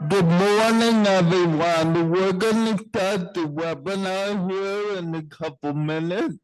Good morning, everyone. We're going to start the webinar here in a couple minutes.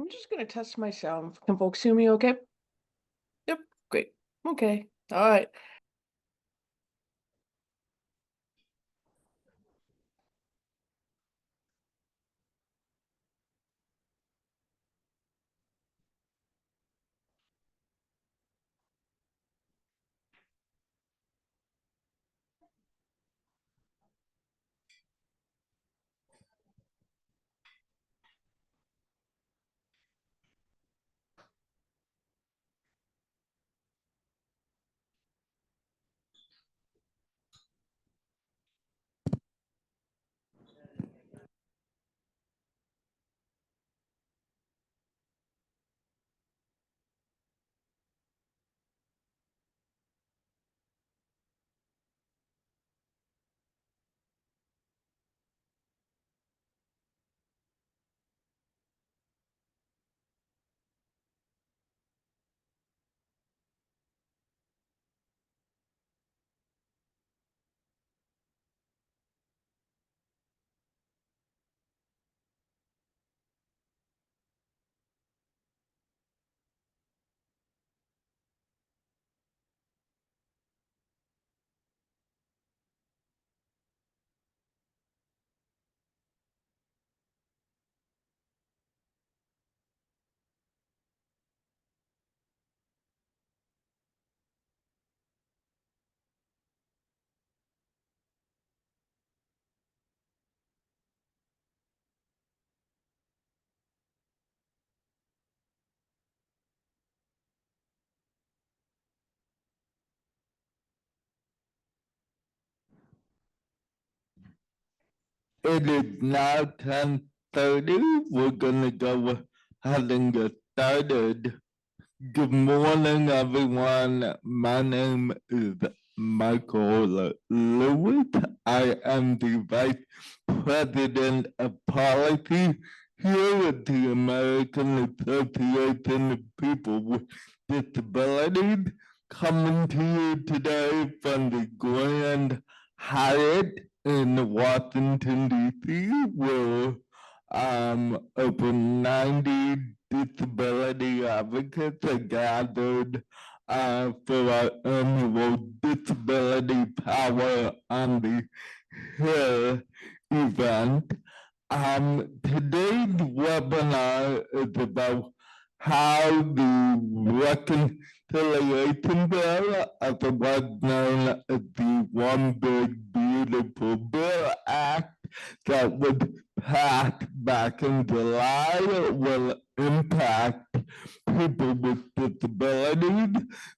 I'm just going to test my sound. Can folks hear me okay? Yep, great. Okay, all right. It is now 10:30. We're going to go ahead and get started. Good morning, everyone. My name is Michael Lewis. I am the Vice President of Policy here at the American Association of People with Disabilities, coming to you today from the Grand Hyatt in Washington, D.C., where over 90 disability advocates are gathered for our annual Disability Power on the Hill event. Today's webinar is about how the Reconciliation Bill, otherwise known as the One Big Beautiful Bill Act, that was passed back in July, will impact people with disabilities.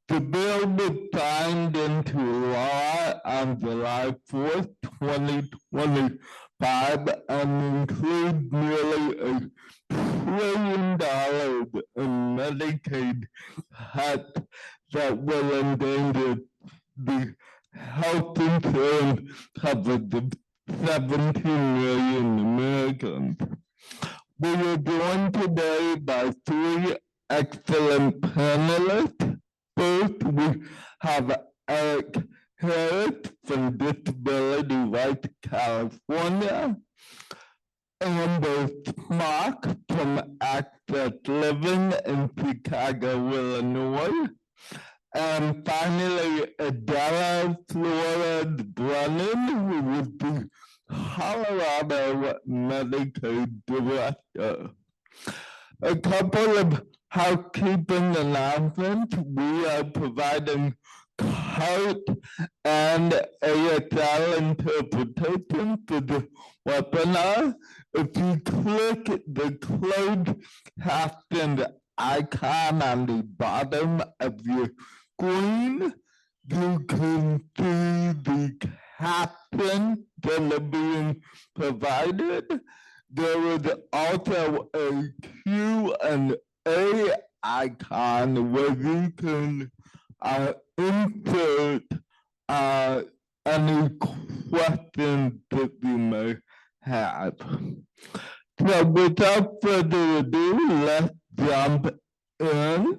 The bill was signed into law on July 4th, 2025, and includes nearly $1 trillion in Medicaid cuts that will endanger the health insurance coverage of 17 million Americans. We are joined today by three excellent panelists. First, we have Eric Harris from Disability Rights California, Amber Smock from Access Living in Chicago, Illinois, and finally, Adela Flores Brennan, who is the Colorado Medicaid Director. A couple of housekeeping announcements. We are providing CART and ASL interpretation for the webinar. If you click the closed caption icon on the bottom of your screen, you can see the caption that are being provided. There is also a Q&A icon where you can insert any questions that you may have. So without further ado, let's jump in.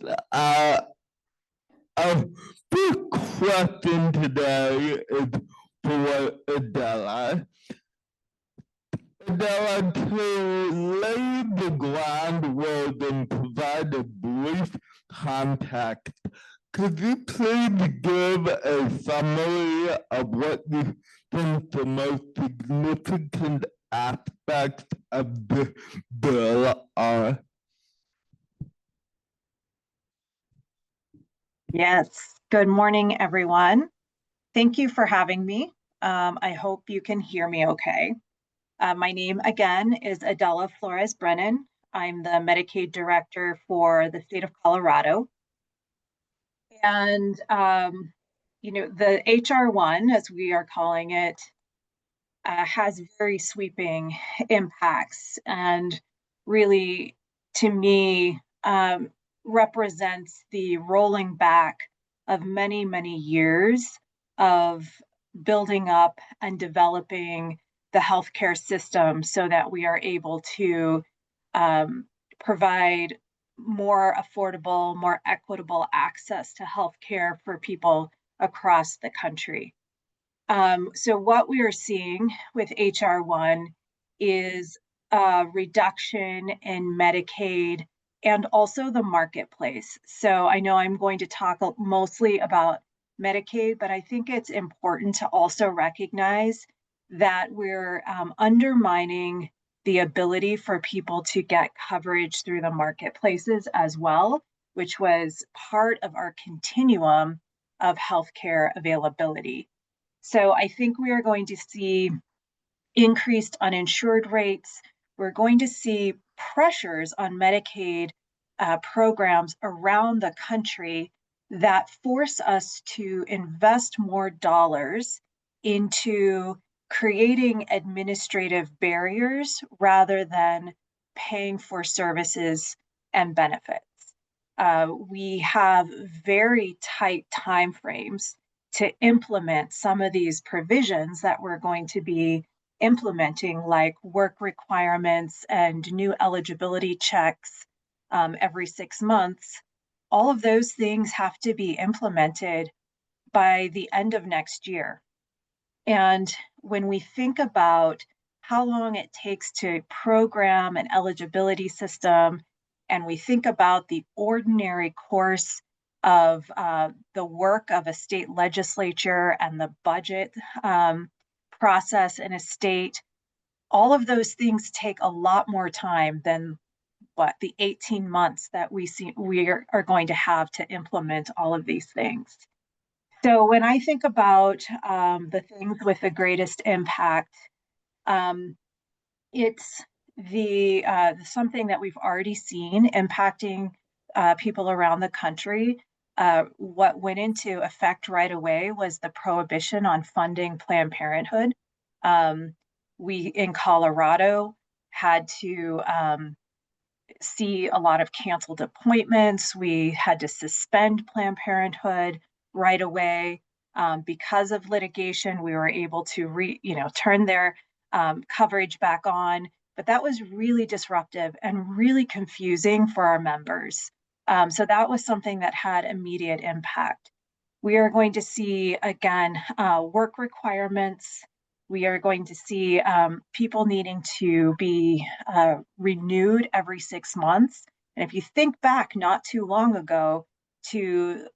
Our first question today is for Adela. Adela, to lay the groundwork and provide a brief context, could you please give a summary of what you think the most significant aspects of the bill are? Yes. Good morning, everyone. Thank you for having me. I hope you can hear me okay. My name again is Adela Flores Brennan. I'm the Medicaid Director for the state of Colorado. And, the HR1, as we are calling it, has very sweeping impacts and really, to me, represents the rolling back of many, many years of building up and developing the healthcare system so that we are able to provide more affordable, more equitable access to healthcare for people across the country. So what we are seeing with HR1 is a reduction in Medicaid and also the marketplace. So I know I'm going to talk mostly about Medicaid, but I think it's important to also recognize that we're undermining the ability for people to get coverage through the marketplaces as well, which was part of our continuum of healthcare availability. So I think we are going to see increased uninsured rates. We're going to see pressures on Medicaid programs around the country that force us to invest more dollars into creating administrative barriers rather than paying for services and benefits. We have very tight timeframes to implement some of these provisions that we're going to be implementing, like work requirements and new eligibility checks every 6 months. All of those things have to be implemented by the end of next year. And when we think about how long it takes to program an eligibility system, and we think about the ordinary course of the work of a state legislature and the budget process in a state, all of those things take a lot more time than the 18 months that we are going to have to implement all of these things. So when I think about the things with the greatest impact, it's something that we've already seen impacting people around the country. What went into effect right away was the prohibition on funding Planned Parenthood. We in Colorado had to see a lot of canceled appointments. We had to suspend Planned Parenthood right away. Because of litigation, we were able to turn their coverage back on, but that was really disruptive and really confusing for our members. So that was something that had immediate impact. We are going to see, again, work requirements. We are going to see people needing to be renewed every 6 months. And if you think back not too long ago to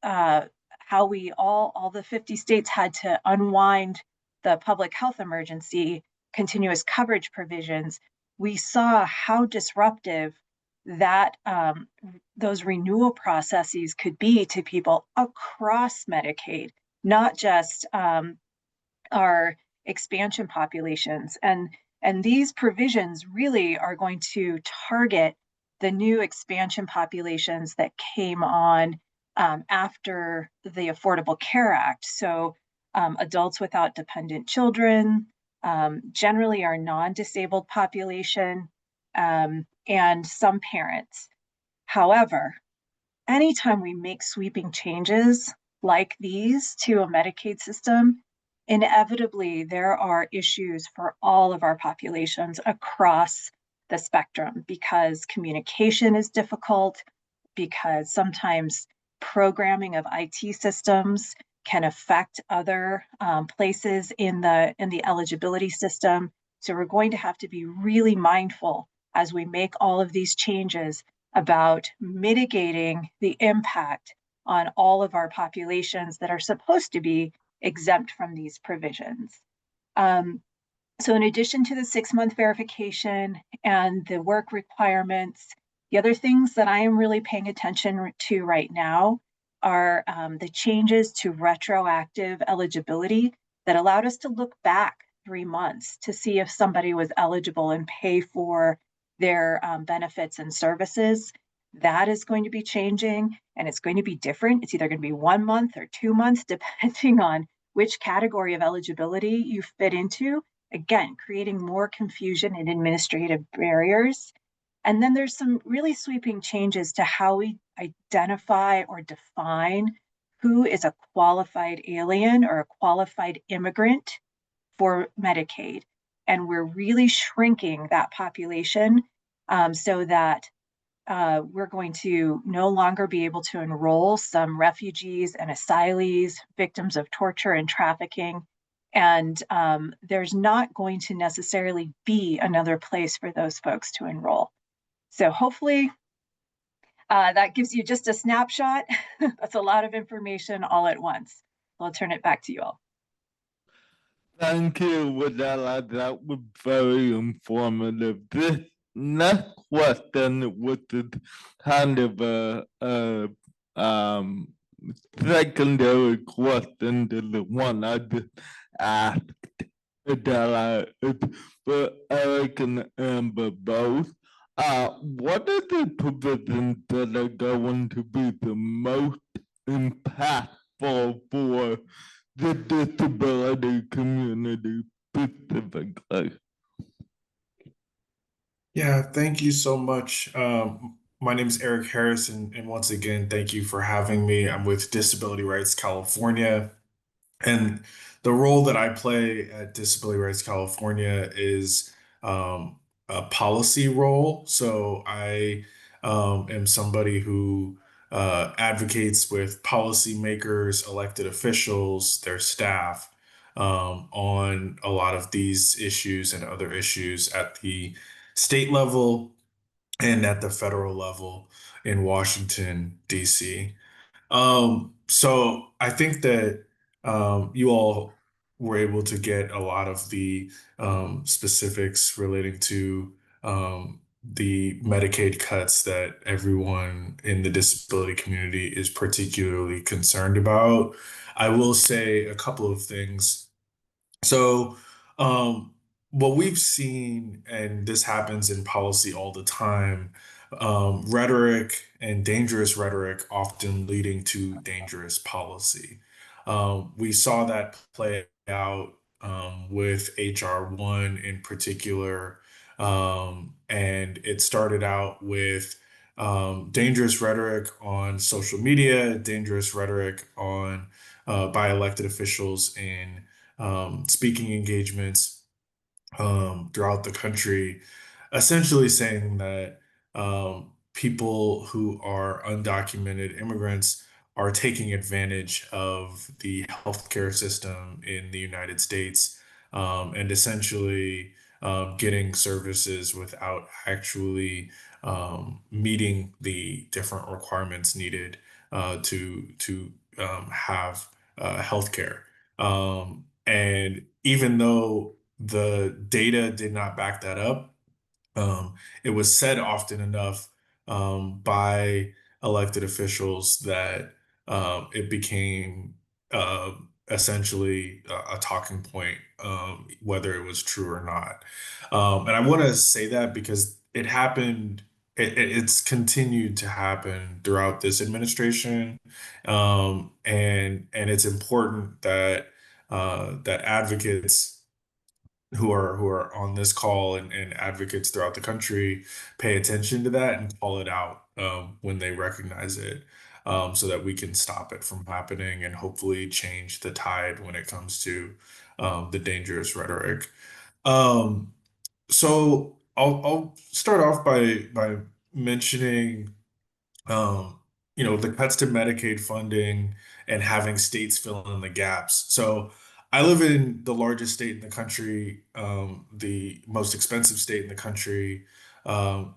how we all the 50 states had to unwind the public health emergency continuous coverage provisions, we saw how disruptive that those renewal processes could be to people across Medicaid, not just our expansion populations. And these provisions really are going to target the new expansion populations that came on after the Affordable Care Act. So adults without dependent children, generally our non-disabled population, and some parents. However, anytime we make sweeping changes like these to a Medicaid system, inevitably there are issues for all of our populations across the spectrum because communication is difficult, because sometimes programming of IT systems can affect other places in the eligibility system. So we're going to have to be really mindful as we make all of these changes about mitigating the impact on all of our populations that are supposed to be exempt from these provisions. So in addition to the 6-month verification and the work requirements, the other things that I am really paying attention to right now are the changes to retroactive eligibility that allowed us to look back 3 months to see if somebody was eligible and pay for their benefits and services. That is going to be changing, and it's going to be different. It's either going to be 1 month or 2 months, depending on which category of eligibility you fit into. Again, creating more confusion and administrative barriers. And then there's some really sweeping changes to how we identify or define who is a qualified alien or a qualified immigrant for Medicaid. And we're really shrinking that population so that we're going to no longer be able to enroll some refugees and asylees, victims of torture and trafficking. And there's not going to necessarily be another place for those folks to enroll. So hopefully that gives you just a snapshot. That's a lot of information all at once. I'll turn it back to you all. Thank you, Wadala. That was very informative. This next question, which is kind of a secondary question to the one I just asked Adela, it's for Eric and Amber both. What are the provisions that are going to be the most impactful for the disability community specifically? Yeah, thank you so much. My name is Eric Harris, and once again, thank you for having me. I'm with Disability Rights California. And the role that I play at Disability Rights California is a policy role. So I am somebody who advocates with policymakers, elected officials, their staff on a lot of these issues and other issues at the state level and at the federal level in Washington, D.C. So I think that you all were able to get a lot of the specifics relating to the Medicaid cuts that everyone in the disability community is particularly concerned about. I will say a couple of things. So, um, what we've seen, and this happens in policy all the time, rhetoric and dangerous rhetoric often leading to dangerous policy. We saw that play out with HR1 in particular, and it started out with dangerous rhetoric on social media, dangerous rhetoric on by elected officials in speaking engagements throughout the country, essentially saying that people who are undocumented immigrants are taking advantage of the healthcare system in the United States and essentially getting services without actually meeting the different requirements needed to have healthcare. And even though the data did not back that up, it was said often enough by elected officials that it became uh, essentially a talking point, whether it was true or not. And I want to say that because it happened it's continued to happen throughout this administration, and it's important that that advocates who are on this call and advocates throughout the country pay attention to that and call it out when they recognize it, so that we can stop it from happening and hopefully change the tide when it comes to the dangerous rhetoric. Um, so I'll start off by mentioning um, the cuts to Medicaid funding and having states fill in the gaps. So I live in the largest state in the country, the most expensive state in the country,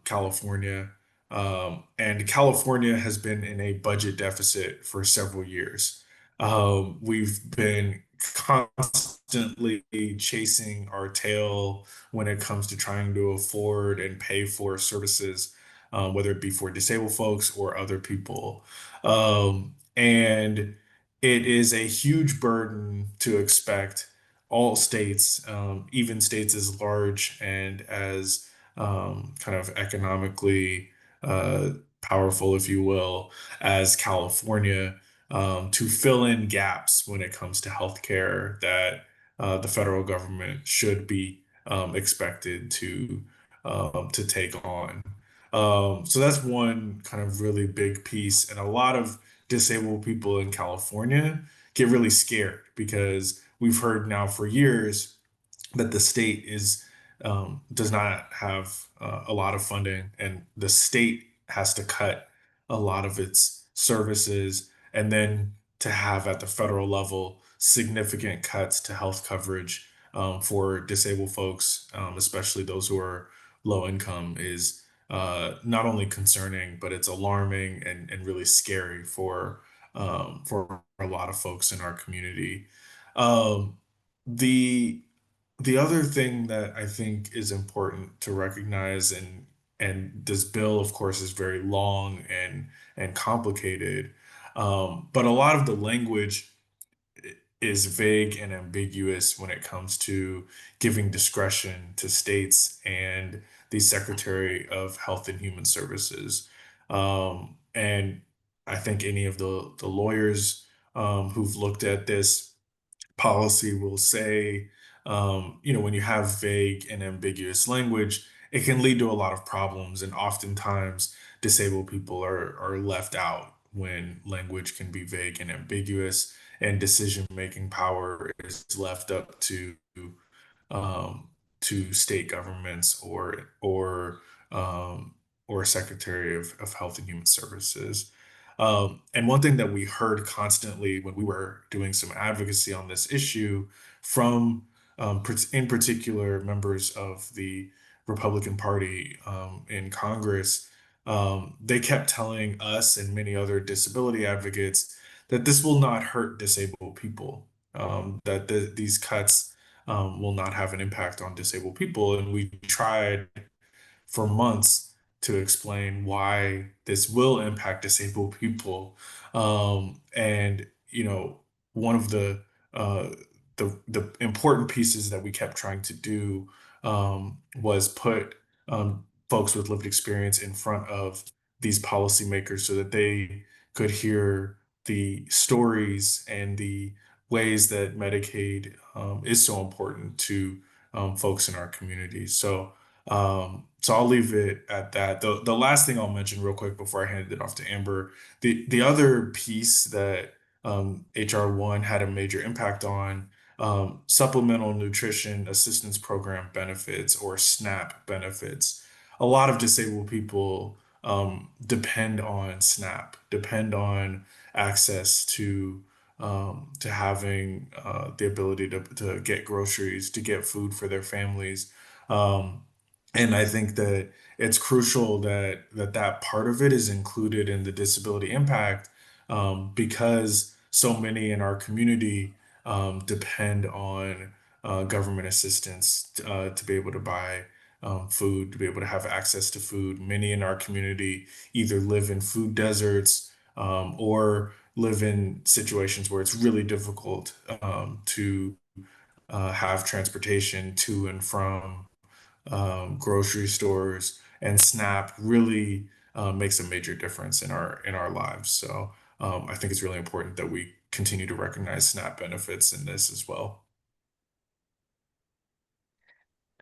California. And California has been in a budget deficit for several years. We've been constantly chasing our tail when it comes to trying to afford and pay for services, whether it be for disabled folks or other people. And it is a huge burden to expect all states, even states as large and as kind of economically uh, powerful, if you will, as California, to fill in gaps when it comes to healthcare that the federal government should be expected to take on. So that's one kind of really big piece. And a lot of disabled people in California get really scared because we've heard now for years that the state is does not have a lot of funding, and the state has to cut a lot of its services, and then to have at the federal level significant cuts to health coverage for disabled folks, especially those who are low income, is not only concerning, but it's alarming and really scary for a lot of folks in our community. Um, the the other thing that I think is important to recognize, and this bill, of course, is very long and complicated, but a lot of the language is vague and ambiguous when it comes to giving discretion to states and the Secretary of Health and Human Services. And I think any of the lawyers who've looked at this policy will say, when you have vague and ambiguous language, it can lead to a lot of problems. And oftentimes, disabled people are left out when language can be vague and ambiguous, and decision-making power is left up um, to state governments or Secretary of Health and Human Services. And one thing that we heard constantly when we were doing some advocacy on this issue from, in particular, members of the Republican Party in Congress, they kept telling us and many other disability advocates that this will not hurt disabled people, that these cuts will not have an impact on disabled people. And we tried for months to explain why this will impact disabled people. And one of uh, the important pieces that we kept trying to do was put folks with lived experience in front of these policymakers so that they could hear the stories and the ways that Medicaid is so important to folks in our community. So I'll leave it at that. The last thing I'll mention real quick before I hand it off to Amber, the other piece that HR1 had a major impact on, supplemental nutrition assistance program benefits, or SNAP benefits. A lot of disabled people depend on SNAP, depend on access to having the ability to get groceries, to get food for their families. Um, and I think that it's crucial that part of it is included in the disability impact, because so many in our community depend on government assistance to be able to buy food, to be able to have access to food. Many in our community either live in food deserts, or live in situations where it's really difficult to have transportation to and from grocery stores, and SNAP really makes a major difference in our lives. So I think it's really important that we continue to recognize SNAP benefits in this as well.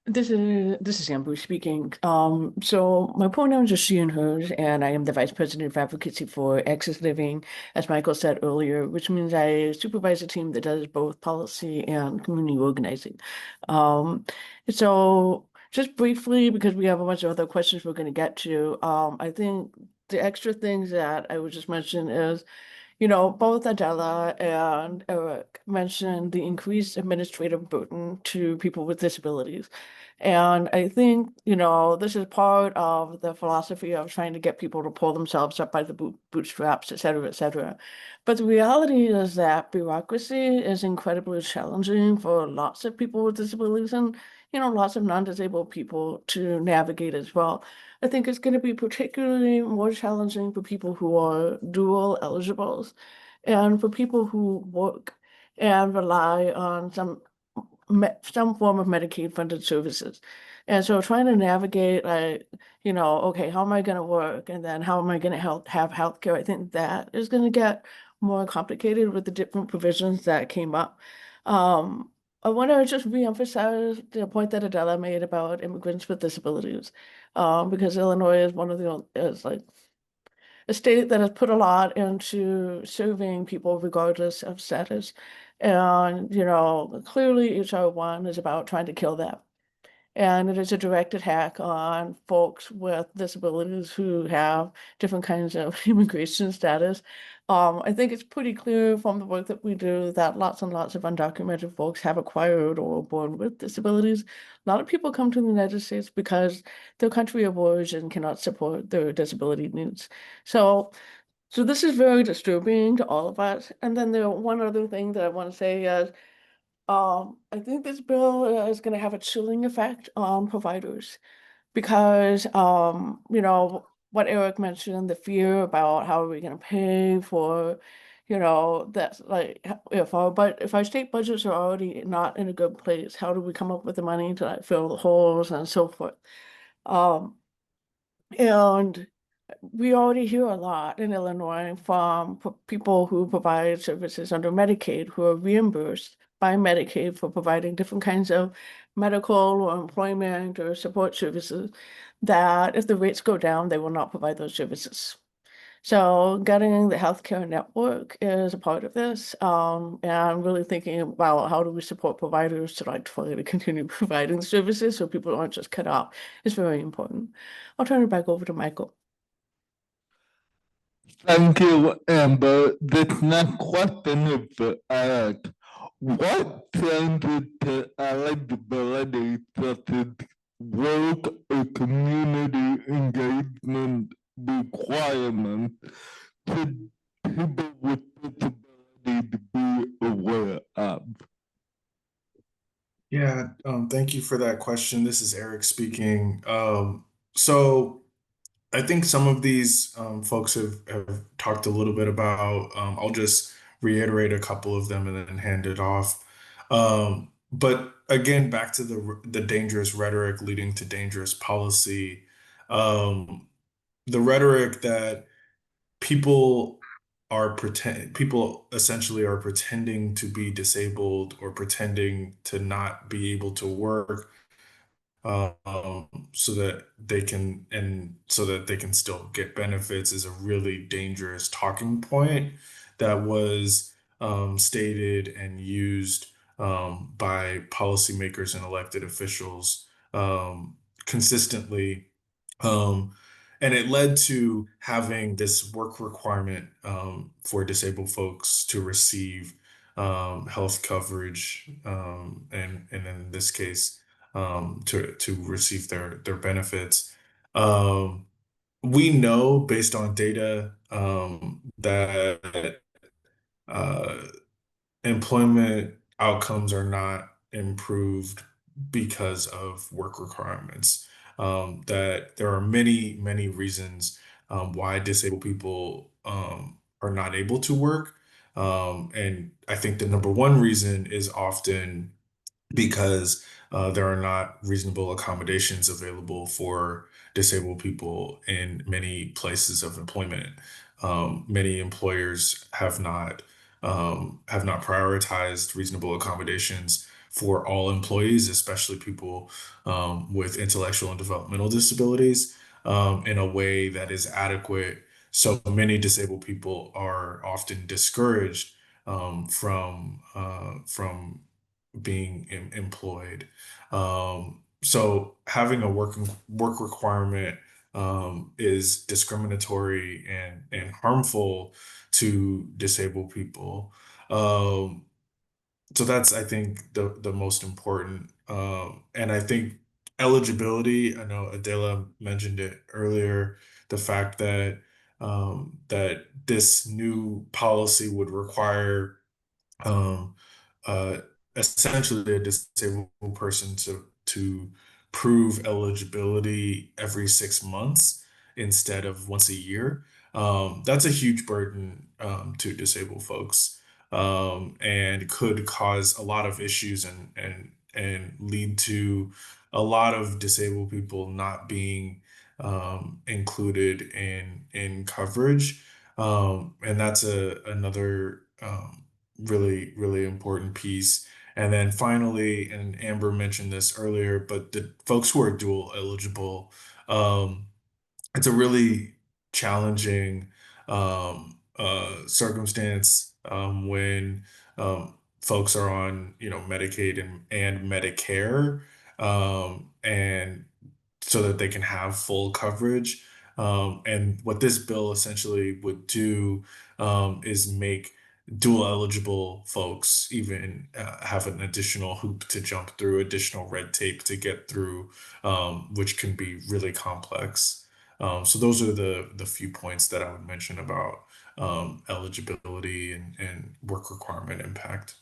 This is Amber speaking. So my pronouns are she and hers, and I am the Vice President of Advocacy for Access Living, as Michael said earlier, which means I supervise a team that does both policy and community organizing. Um, so just briefly, because we have a bunch of other questions we're going to get to, I think the extra things that I would just mention is, both Adela and Eric mentioned the increased administrative burden to people with disabilities. And I think, this is part of the philosophy of trying to get people to pull themselves up by the bootstraps, et cetera, et cetera. But the reality is that bureaucracy is incredibly challenging for lots of people with disabilities and, lots of non-disabled people to navigate as well. I think it's going to be particularly more challenging for people who are dual eligibles and for people who work and rely on some form of Medicaid funded services. And so trying to navigate like, okay, how am I going to work? And then how am I going to have healthcare? I think that is going to get more complicated with the different provisions that came up. Um, I want to just reemphasize the point that Adela made about immigrants with disabilities, because Illinois is is like a state that has put a lot into serving people regardless of status. And, clearly HR1 is about trying to kill that. And it is a direct attack on folks with disabilities who have different kinds of immigration status. I think it's pretty clear from the work that we do that lots and lots of undocumented folks have acquired or were born with disabilities. A lot of people come to the United States because their country of origin cannot support their disability needs. So this is very disturbing to all of us. And then the one other thing that I want to say is, I think this bill is going to have a chilling effect on providers because, what Eric mentioned, the fear about how are we going to pay for, that's like if our state budgets are already not in a good place, how do we come up with the money to like fill the holes and so forth? Um, and we already hear a lot in Illinois from people who provide services under Medicaid who are reimbursed by Medicaid for providing different kinds of medical or employment or support services, that if the rates go down, they will not provide those services. So getting the healthcare network is a part of this, and really thinking about how do we support providers to like try to continue providing the services so people aren't just cut off is very important. I'll turn it back over to Michael. Thank you, Amber. This next question is for Eric. What changes to eligibility such as work or community engagement requirements should people with disabilities be aware of? Yeah, thank you for that question. This is Eric speaking. So I think some of these folks have talked a little bit about. I'll just reiterate a couple of them and then hand it off. But again, back to the dangerous rhetoric leading to dangerous policy. Um, the rhetoric that people essentially are pretending to be disabled or pretending to not be able to work so that they can still get benefits is a really dangerous talking point that was stated and used by policymakers and elected officials consistently. Um, and it led to having this work requirement for disabled folks to receive health coverage, and in this case, to receive their benefits. Um, we know based on data that uh, employment outcomes are not improved because of work requirements. That there are many, many reasons why disabled people are not able to work. And I think the number one reason is often because there are not reasonable accommodations available for disabled people in many places of employment. Many employers have not prioritized reasonable accommodations for all employees, especially people with intellectual and developmental disabilities, in a way that is adequate. So many disabled people are often discouraged from being employed. So having a work requirement is discriminatory and harmful to disabled people. Um, so that's, I think, the most important. And I think eligibility, I know Adela mentioned it earlier, the fact that that this new policy would require um, uh, essentially a disabled person to prove eligibility every 6 months instead of once a year. That's a huge burden to disabled folks, and could cause a lot of issues and lead to a lot of disabled people not being included in coverage. And that's another really important piece. And then finally, and Amber mentioned this earlier, but the folks who are dual eligible, um, it's a really challenging circumstance when folks are on, Medicaid and Medicare, and so that they can have full coverage. And what this bill essentially would do is make dual eligible folks even have an additional hoop to jump through, additional red tape to get through, which can be really complex. So those are the few points that I would mention about eligibility and work requirement impact.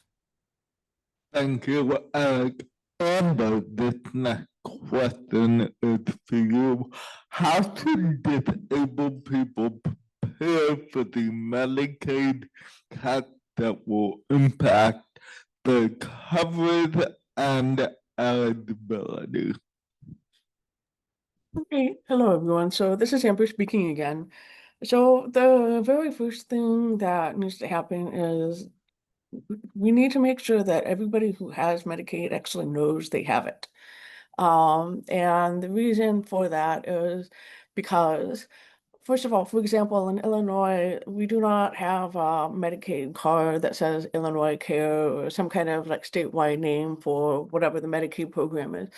Thank you, Eric. Amber, this next question is for you. How should disabled people prepare for the Medicaid cut that will impact the coverage and eligibility? Okay, hello everyone. So this is Amber speaking again. So the very first thing that needs to happen is we need to make sure that everybody who has Medicaid actually knows they have it. And the reason for that is because, first of all, for example, in Illinois, we do not have a Medicaid card that says Illinois Care or some kind of like statewide name for whatever the Medicaid program is.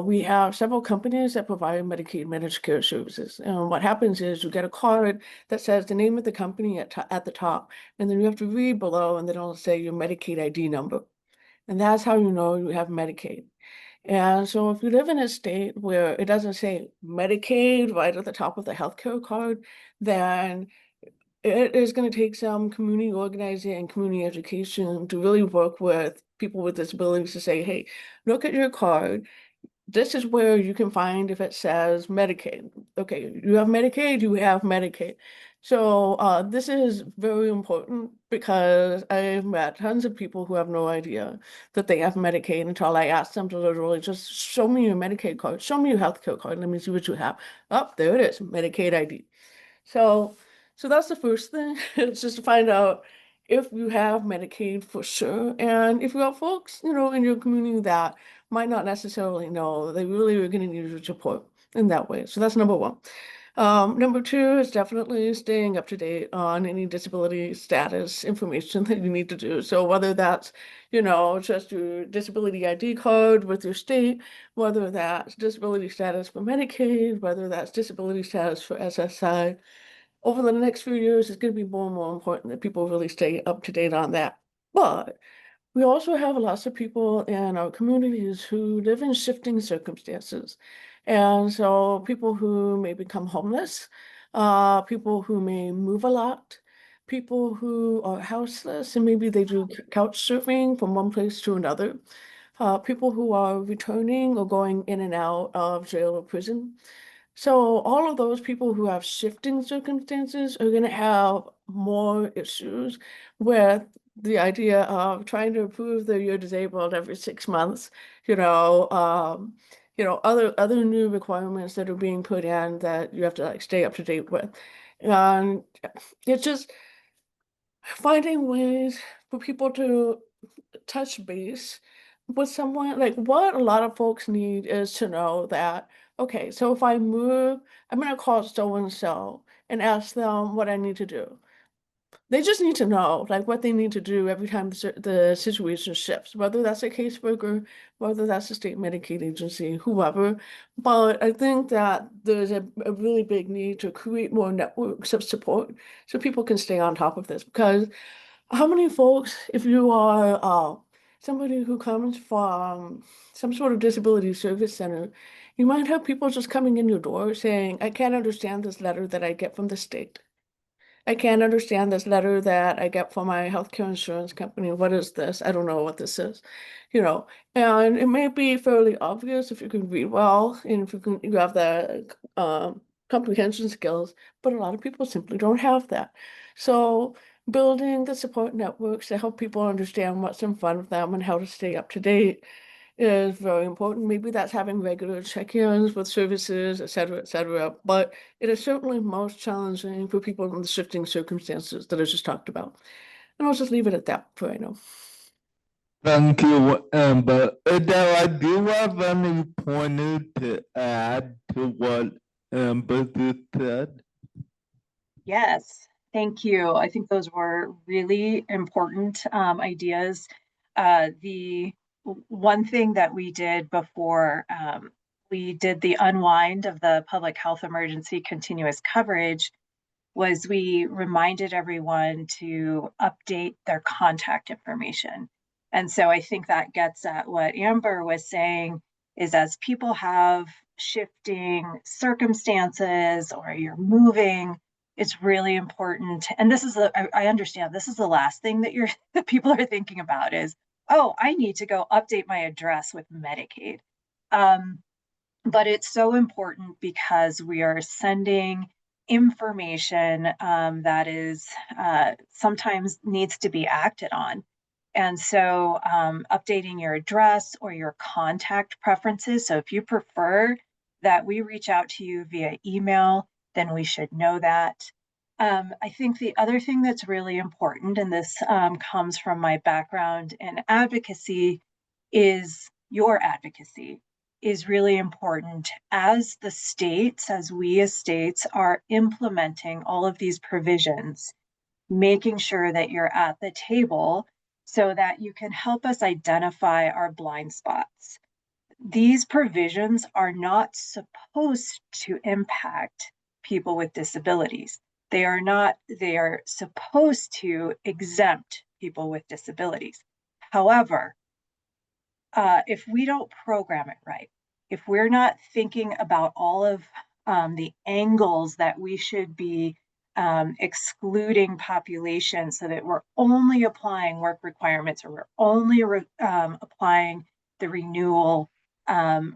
We have several companies that provide Medicaid managed care services. And what happens is you get a card that says the name of the company at the top, and then you have to read below, and then it'll say your Medicaid ID number. And that's how you know you have Medicaid. And so if you live in a state where it doesn't say Medicaid right at the top of the healthcare card, then it is going to take some community organizing and community education to really work with people with disabilities to say, hey, look at your card. This is where you can find if it says Medicaid. Okay, you have Medicaid, you have Medicaid. So this is very important because I've met tons of people who have no idea that they have Medicaid until I ask them to literally just show me your Medicaid card, show me your healthcare card, let me see what you have. Oh, there it is, Medicaid ID. So, so that's the first thing. It's just to find out if you have Medicaid for sure. And if you have folks, in your community that might not necessarily know, they really are going to need your support in that way. So that's number one. Number two is definitely staying up to date on any disability status information that you need to do. So whether that's, just your disability ID card with your state, whether that's disability status for Medicaid, whether that's disability status for SSI, over the next few years, it's going to be more and more important that people really stay up to date on that. But we also have lots of people in our communities who live in shifting circumstances. And so people who may become homeless, people who may move a lot, people who are houseless, and maybe they do couch surfing from one place to another, people who are returning or going in and out of jail or prison. So all of those people who have shifting circumstances are going to have more issues with the idea of trying to prove that you're disabled every 6 months, other new requirements that are being put in that you have to like stay up to date with. And it's just finding ways for people to touch base with someone. Like what a lot of folks need is to know that, okay, so if I move, I'm gonna call so and so and ask them what I need to do. They just need to know like what they need to do every time the situation shifts, whether that's a caseworker, whether that's a state Medicaid agency, whoever. But I think that there's a really big need to create more networks of support so people can stay on top of this. Because how many folks, if you are somebody who comes from some sort of disability service center, you might have people just coming in your door saying, I can't understand this letter that I get from the state. I can't understand this letter that I get from my healthcare insurance company. What is this? I don't know what this is, you know. And it may be fairly obvious if you can read well and if you have the comprehension skills, but a lot of people simply don't have that. So building the support networks to help people understand what's in front of them and how to stay up to date is very important. Maybe that's having regular check-ins with services, et cetera, et cetera. But it is certainly most challenging for people in the shifting circumstances that I just talked about. And I'll just leave it at that for right now. Thank you, Amber. Adele, do you have any pointer to add to what Amber just said? Yes, thank you. I think those were really important ideas. The one thing that we did before we did the unwind of the public health emergency continuous coverage was we reminded everyone to update their contact information. And so I think that gets at what Amber was saying is as people have shifting circumstances or you're moving, it's really important. And this is, I understand this is the last thing that that people are thinking about is, oh, I need to go update my address with Medicaid. But it's so important because we are sending information that is sometimes needs to be acted on. And so updating your address or your contact preferences. So if you prefer that we reach out to you via email, then we should know that. I think the other thing that's really important, and this comes from my background in advocacy, is your advocacy is really important as the states, as we as states are implementing all of these provisions, making sure that you're at the table so that you can help us identify our blind spots. These provisions are not supposed to impact people with disabilities. They are supposed to exempt people with disabilities. However, if we don't program it right, if we're not thinking about all of the angles that we should be excluding populations so that we're only applying work requirements or we're only applying the renewal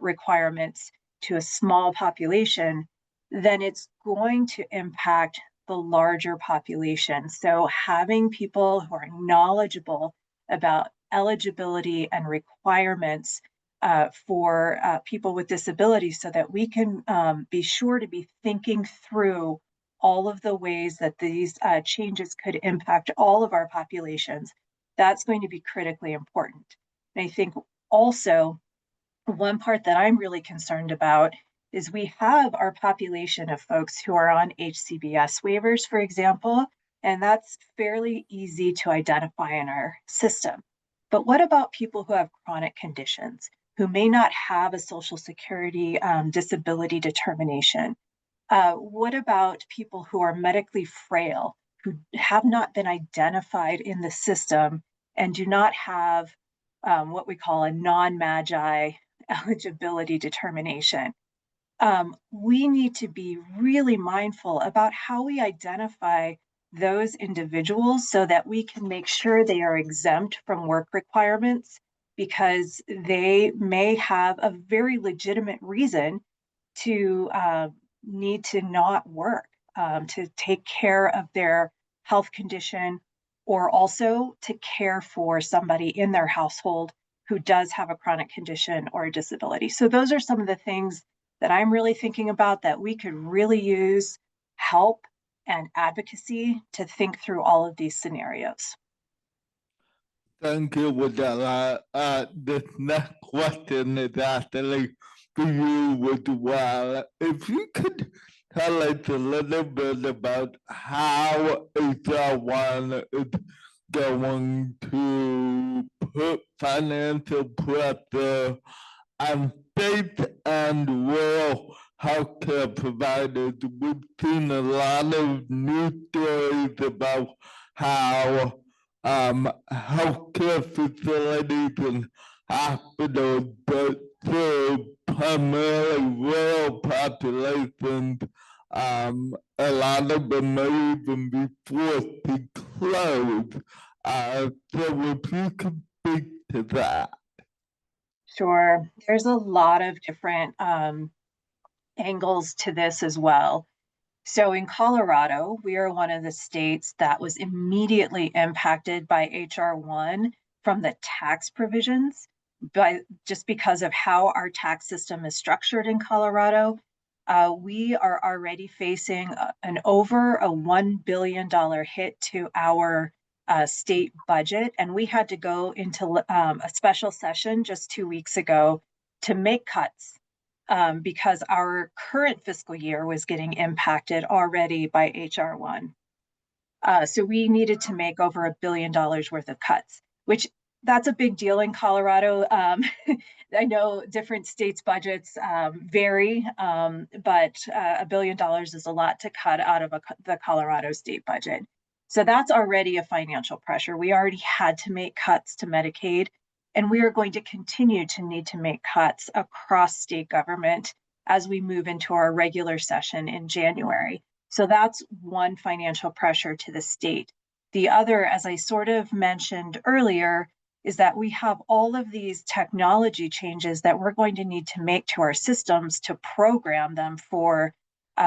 requirements to a small population, then it's going to impact the larger population. So having people who are knowledgeable about eligibility and requirements for people with disabilities so that we can be sure to be thinking through all of the ways that these changes could impact all of our populations. That's going to be critically important. And I think also one part that I'm really concerned about is we have our population of folks who are on HCBS waivers, for example, and that's fairly easy to identify in our system. But what about people who have chronic conditions, who may not have a Social Security disability determination? What about people who are medically frail, who have not been identified in the system and do not have what we call a non-MAGI eligibility determination? We need to be really mindful about how we identify those individuals so that we can make sure they are exempt from work requirements because they may have a very legitimate reason to need to not work, to take care of their health condition or also to care for somebody in their household who does have a chronic condition or a disability. So those are some of the things that I'm really thinking about that we could really use help and advocacy to think through all of these scenarios. Thank you, Wadala. The next question is actually for you as well. If you could tell us a little bit about how HR1 is going to put financial pressure on state and rural healthcare providers. We've seen a lot of news stories about how healthcare facilities and hospitals that serve primarily rural populations, a lot of them may even be forced to close. So if you could speak to that. Sure, there's a lot of different angles to this as well. So in Colorado, we are one of the states that was immediately impacted by HR1 from the tax provisions, but just because of how our tax system is structured in Colorado, we are already facing an over a $1 billion hit to our state budget. And we had to go into a special session just 2 weeks ago to make cuts because our current fiscal year was getting impacted already by HR1. So we needed to make over $1 billion worth of cuts, which that's a big deal in Colorado. I know different states' budgets vary, but $1 billion is a lot to cut out of the Colorado state budget. So that's already a financial pressure. We already had to make cuts to Medicaid, and we are going to continue to need to make cuts across state government as we move into our regular session in January. So that's one financial pressure to the state. The other, as I sort of mentioned earlier, is that we have all of these technology changes that we're going to need to make to our systems to program them for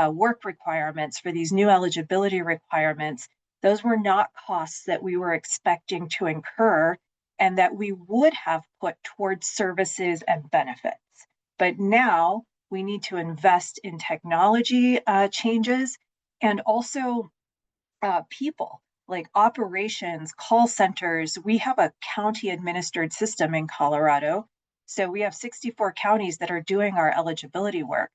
work requirements, for these new eligibility requirements. Those were not costs that we were expecting to incur and that we would have put towards services and benefits. But now we need to invest in technology changes and also people like operations, call centers. We have a county administered system in Colorado. So we have 64 counties that are doing our eligibility work.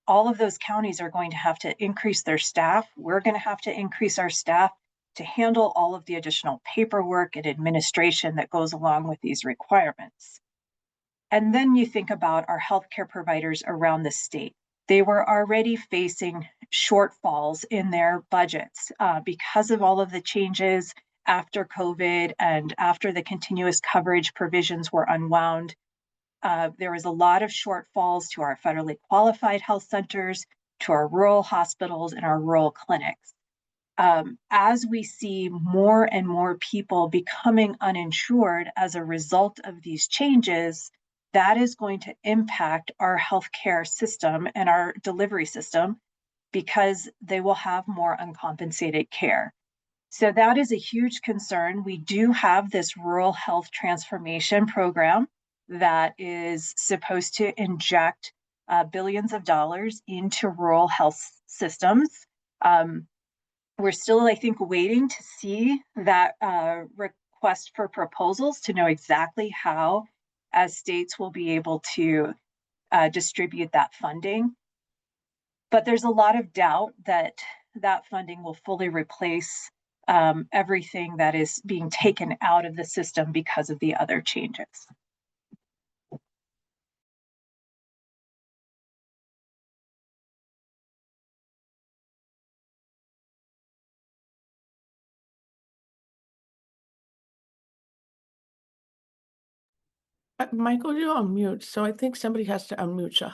All of those counties are going to have to increase their staff. We're going to have to increase our staff to handle all of the additional paperwork and administration that goes along with these requirements. And then you think about our healthcare providers around the state. They were already facing shortfalls in their budgets because of all of the changes after COVID and after the continuous coverage provisions were unwound. There was a lot of shortfalls to our federally qualified health centers, to our rural hospitals, and our rural clinics. As we see more and more people becoming uninsured as a result of these changes, that is going to impact our healthcare system and our delivery system because they will have more uncompensated care. So that is a huge concern. We do have this rural health transformation program that is supposed to inject billions of dollars into rural health systems. We're still, I think, waiting to see that request for proposals to know exactly how, as states will be able to distribute that funding. But there's a lot of doubt that that funding will fully replace everything that is being taken out of the system because of the other changes. Michael, you're on mute, so I think somebody has to unmute you.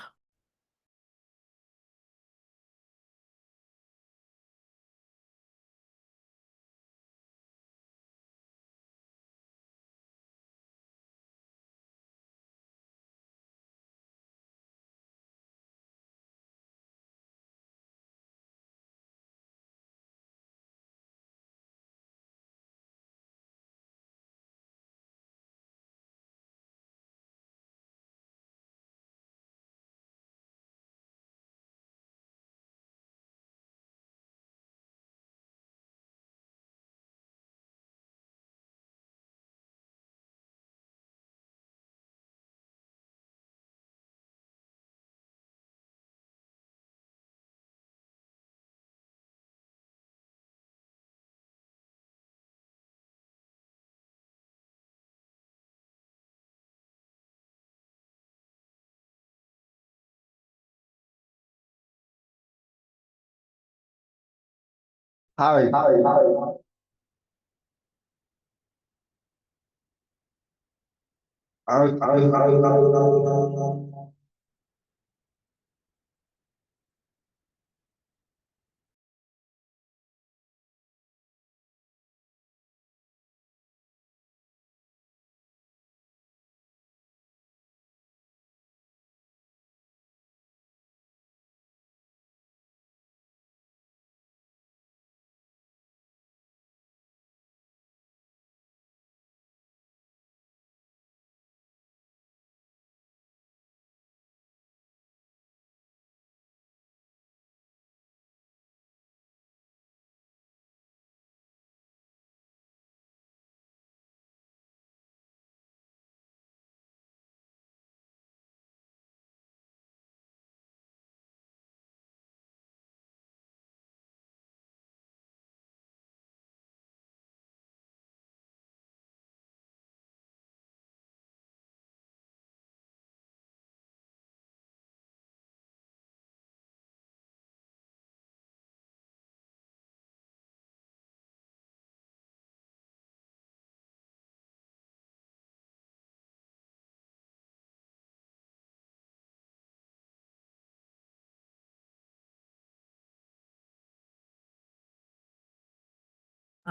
Hi.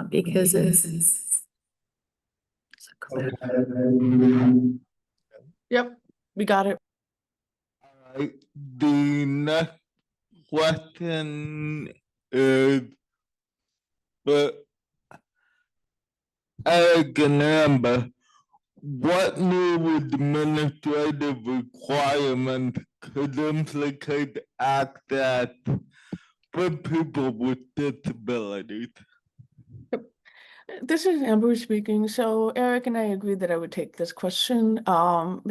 Because it's Yep, we got it. Alright, the next question is, but Eric and Amber, what new administrative requirements could implicate access for people with disabilities? This is Amber speaking. So Eric and I agreed that I would take this question. Well,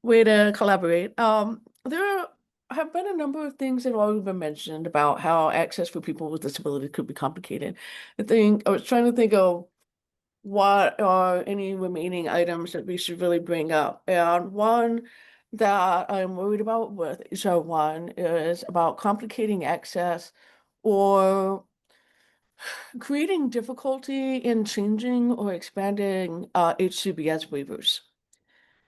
way to collaborate. There have been a number of things that have already been mentioned about how access for people with disabilities could be complicated. I was trying to think of what are any remaining items that we should really bring up. And one that I'm worried about with HR1 is about complicating access or creating difficulty in changing or expanding HCBS waivers.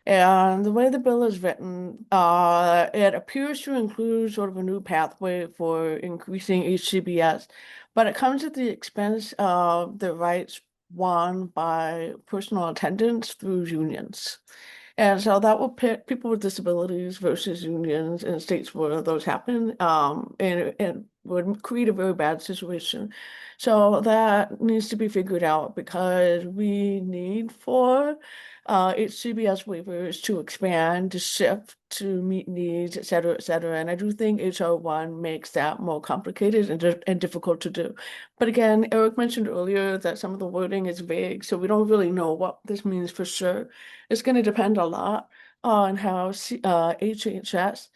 And the way the bill is written, it appears to include sort of a new pathway for increasing HCBS, but it comes at the expense of the rights won by personal attendants through unions. And so that will pit people with disabilities versus unions in states where those happen, and would create a very bad situation. So that needs to be figured out because we need for HCBS waivers to expand, to shift, to meet needs, et cetera, et cetera. And I do think HR1 makes that more complicated and difficult to do. But again, Eric mentioned earlier that some of the wording is vague, so we don't really know what this means for sure. It's going to depend a lot on how HHS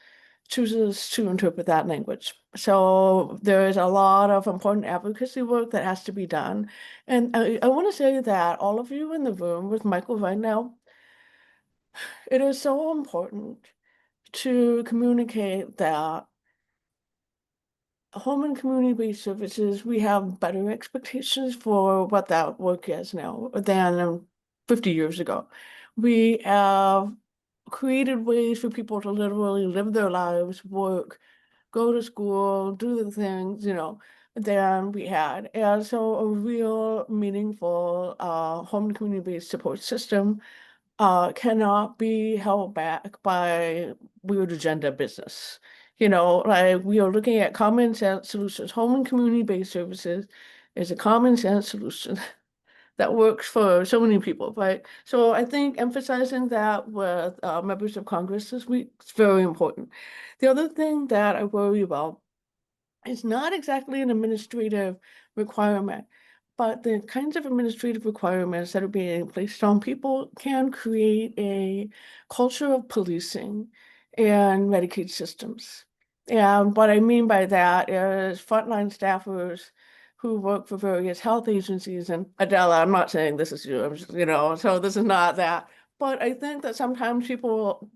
chooses to interpret that language. So there is a lot of important advocacy work that has to be done. And I want to say that all of you in the room with Michael right now, it is so important to communicate that home and community-based services, we have better expectations for what that work is now than 50 years ago. We have created ways for people to literally live their lives, work, go to school, do the things, than we had. And so a real meaningful home and community-based support system cannot be held back by weird agenda business. Like we are looking at common sense solutions. Home and community-based services is a common sense solution that works for so many people, right? So I think emphasizing that with members of Congress this week is very important. The other thing that I worry about is not exactly an administrative requirement, but the kinds of administrative requirements that are being placed on people can create a culture of policing in Medicaid systems. And what I mean by that is frontline staffers who work for various health agencies. And Adela, I'm not saying this is you, I'm just, so this is not that. But I think that sometimes people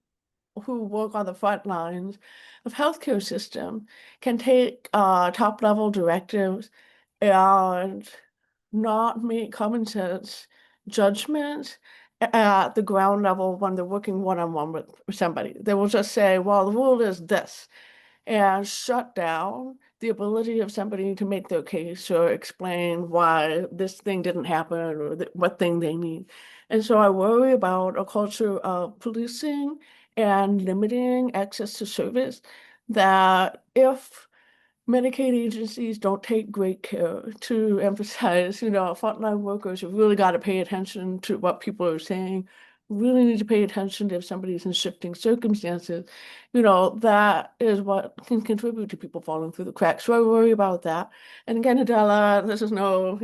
who work on the front lines of healthcare system can take top level directives and not make common sense judgments at the ground level when they're working one-on-one with somebody. They will just say, well, the rule is this, and shut down the ability of somebody to make their case or explain why this thing didn't happen or what thing they need. And so I worry about a culture of policing and limiting access to service that if Medicaid agencies don't take great care to emphasize, frontline workers have really got to pay attention to what people are saying, really need to pay attention to if somebody's in shifting circumstances, that is what can contribute to people falling through the cracks. So I worry about that. And again, Adela, this is no,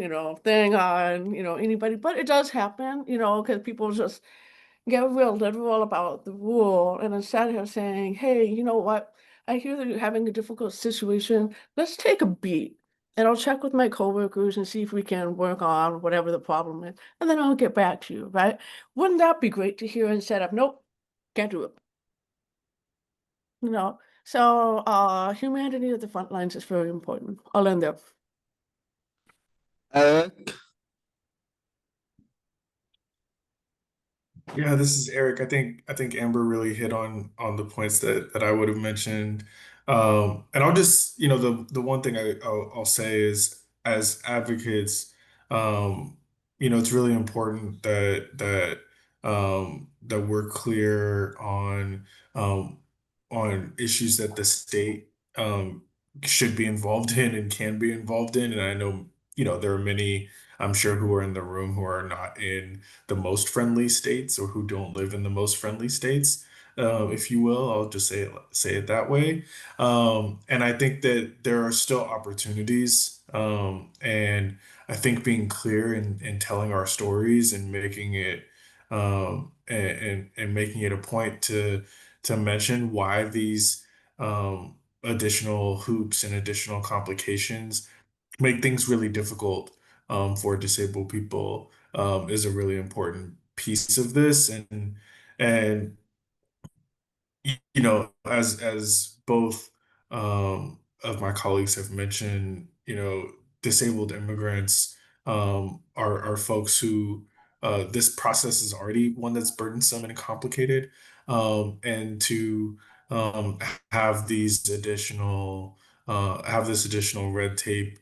thing on, anybody, but it does happen, because people just get real literal about the rule. And instead of saying, hey, you know what? I hear that you're having a difficult situation. Let's take a beat. And I'll check with my coworkers and see if we can work on whatever the problem is. And then I'll get back to you, right? Wouldn't that be great to hear instead of, nope, can't do it. So humanity at the front lines is very important. I'll end there. Eric? Yeah, this is Eric. I think Amber really hit on the points that I would have mentioned. And I'll just, the one thing I'll say is as advocates, um, it's really important that we're clear um, on issues that the state should be involved in and can be involved in. And I know, there are many, I'm sure, who are in the room who are not in the most friendly states or who don't live in the most friendly states, if you will. I'll just say it that way. And I think that there are still opportunities. And I think being clear and telling our stories and making it and making it a point to mention why these additional hoops and additional complications make things really difficult for disabled people is a really important piece of this. And as both of my colleagues have mentioned, disabled immigrants are folks who this process is already one that's burdensome and complicated, and to um, have these additional have this additional red tape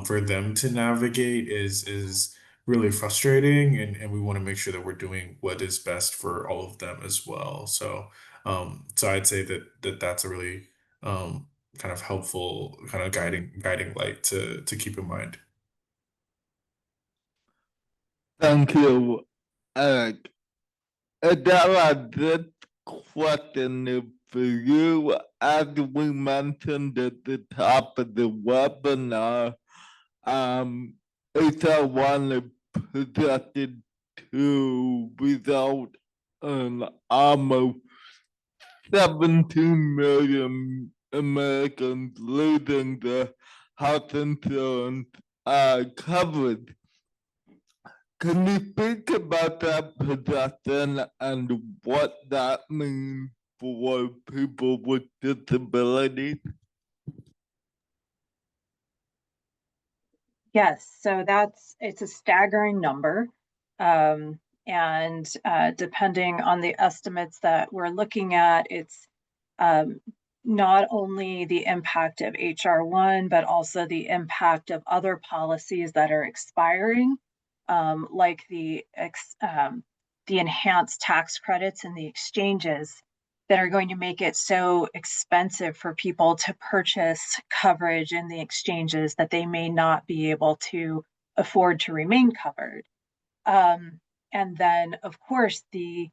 for them to navigate is really frustrating, and we want to make sure that we're doing what is best for all of them as well. So I'd say that's a really kind of helpful kind of guiding light to keep in mind. Thank you, Eric. Adela, this question is for you. As we mentioned at the top of the webinar, HR1 is projected to result in almost 17 million Americans losing their health insurance coverage. Can you speak about that projection and what that means for people with disabilities? Yes, so it's a staggering number. And depending on the estimates that we're looking at, it's not only the impact of HR1, but also the impact of other policies that are expiring, like the enhanced tax credits and the exchanges that are going to make it so expensive for people to purchase coverage in the exchanges that they may not be able to afford to remain covered. And then, of course, the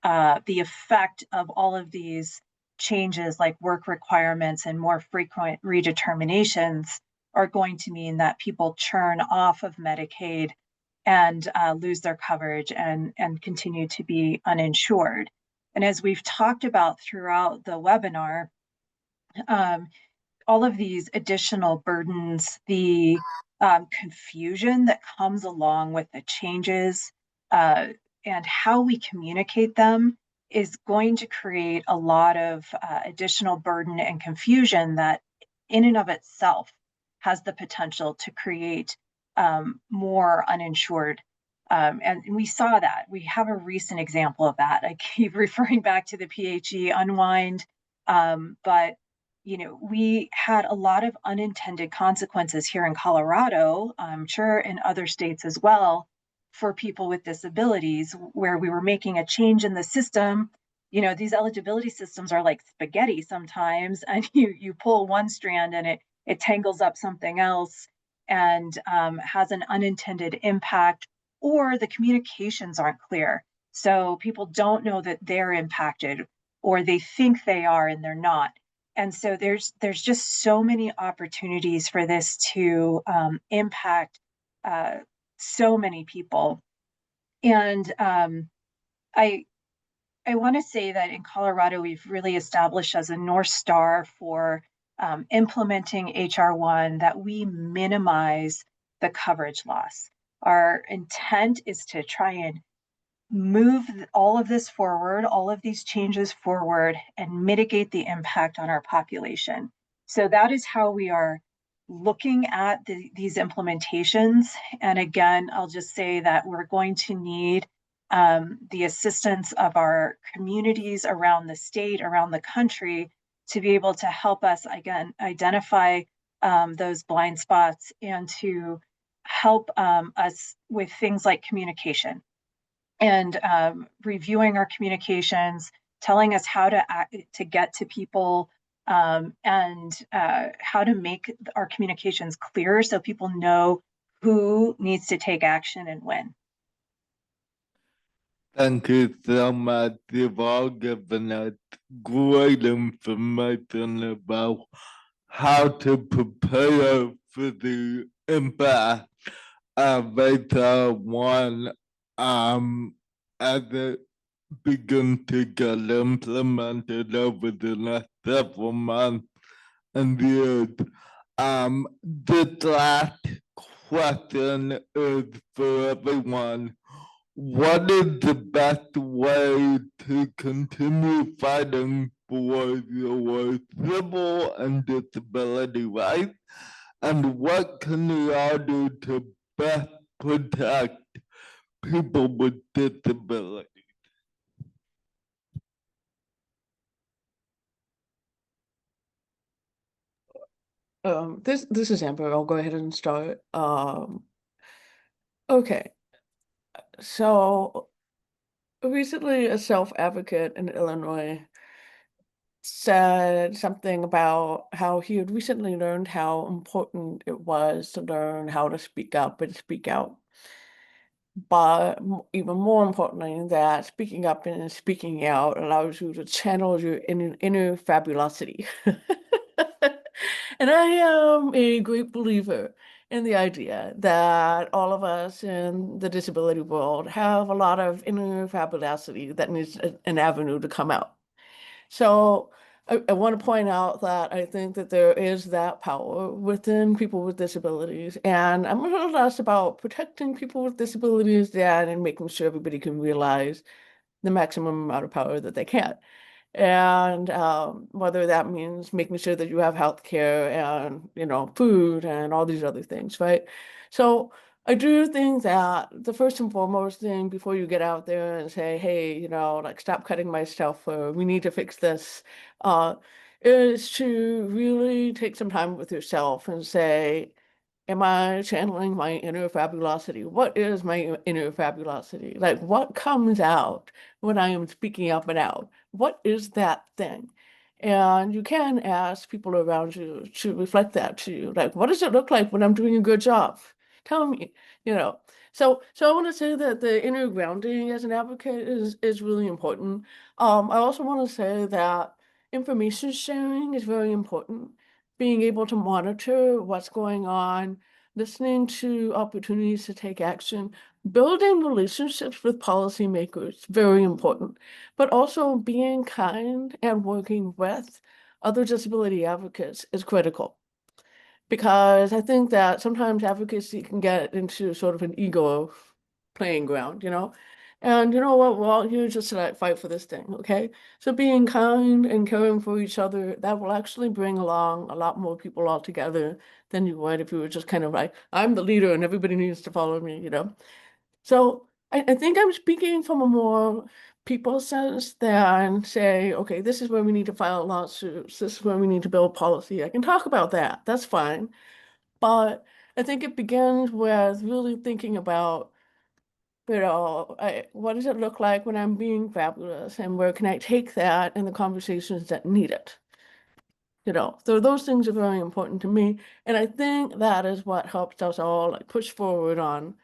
effect of all of these changes, like work requirements and more frequent redeterminations, are going to mean that people churn off of Medicaid and lose their coverage and continue to be uninsured. And as we've talked about throughout the webinar, all of these additional burdens, the confusion that comes along with the changes, and how we communicate them is going to create a lot of additional burden and confusion that in and of itself has the potential to create more uninsured. And we saw that. We have a recent example of that. I keep referring back to the PHE unwind, but we had a lot of unintended consequences here in Colorado, I'm sure in other states as well, for people with disabilities, where we were making a change in the system. These eligibility systems are like spaghetti sometimes, and you pull one strand and it tangles up something else and has an unintended impact, or the communications aren't clear. So people don't know that they're impacted, or they think they are and they're not. And so there's just so many opportunities for this to impact so many people. And I want to say that in Colorado, we've really established as a North Star for implementing HR1 that we minimize the coverage loss. Our intent is to try and move all of this forward, all of these changes forward, and mitigate the impact on our population. So that is how we are looking at these implementations. And again, I'll just say that we're going to need the assistance of our communities around the state, around the country, to be able to help us, again, identify those blind spots and to help us with things like communication and reviewing our communications, telling us how to get to people, and how to make our communications clearer so people know who needs to take action and when. Thank you so much. You've all given us great information about how to prepare for the impact of HR1 as it begins to get implemented over the next several months and years. This last question is for everyone. What is the best way to continue fighting for your civil and disability rights? And what can we all do to best protect people with disabilities? This is Amber. I'll go ahead and start. Okay. So recently, a self-advocate in Illinois said something about how he had recently learned how important it was to learn how to speak up and speak out. But even more importantly, that speaking up and speaking out allows you to channel your inner fabulosity. And I am a great believer in the idea that all of us in the disability world have a lot of inner fabulosity that needs an avenue to come out. So I want to point out that I think that there is that power within people with disabilities. And I'm a little less about protecting people with disabilities than and making sure everybody can realize the maximum amount of power that they can. And whether that means making sure that you have health care and, food and all these other things, right? So I do think that the first and foremost thing before you get out there and say, hey, stop cutting myself, or we need to fix this, is to really take some time with yourself and say, am I channeling my inner fabulosity? What is my inner fabulosity? Like, what comes out when I am speaking up and out? What is that thing? And you can ask people around you to reflect that to you. Like, what does it look like when I'm doing a good job? Tell me, you know. So I want to say that the inner grounding as an advocate is really important. I also want to say that information sharing is very important. Being able to monitor what's going on, listening to opportunities to take action, building relationships with policymakers, very important, but also being kind and working with other disability advocates is critical. Because I think that sometimes advocacy can get into sort of an ego playing ground, And you know what? We're all here just to like fight for this thing, okay? So being kind and caring for each other, that will actually bring along a lot more people all together than you would if you were just kind of like, I'm the leader and everybody needs to follow me, you know? So I think I'm speaking from a more people sense than say, okay, this is where we need to file lawsuits, this is where we need to build policy. I can talk about that, that's fine. But I think it begins with really thinking about, what does it look like when I'm being fabulous, and where can I take that in the conversations that need it? So those things are very important to me, and I think that is what helps us all like push forward on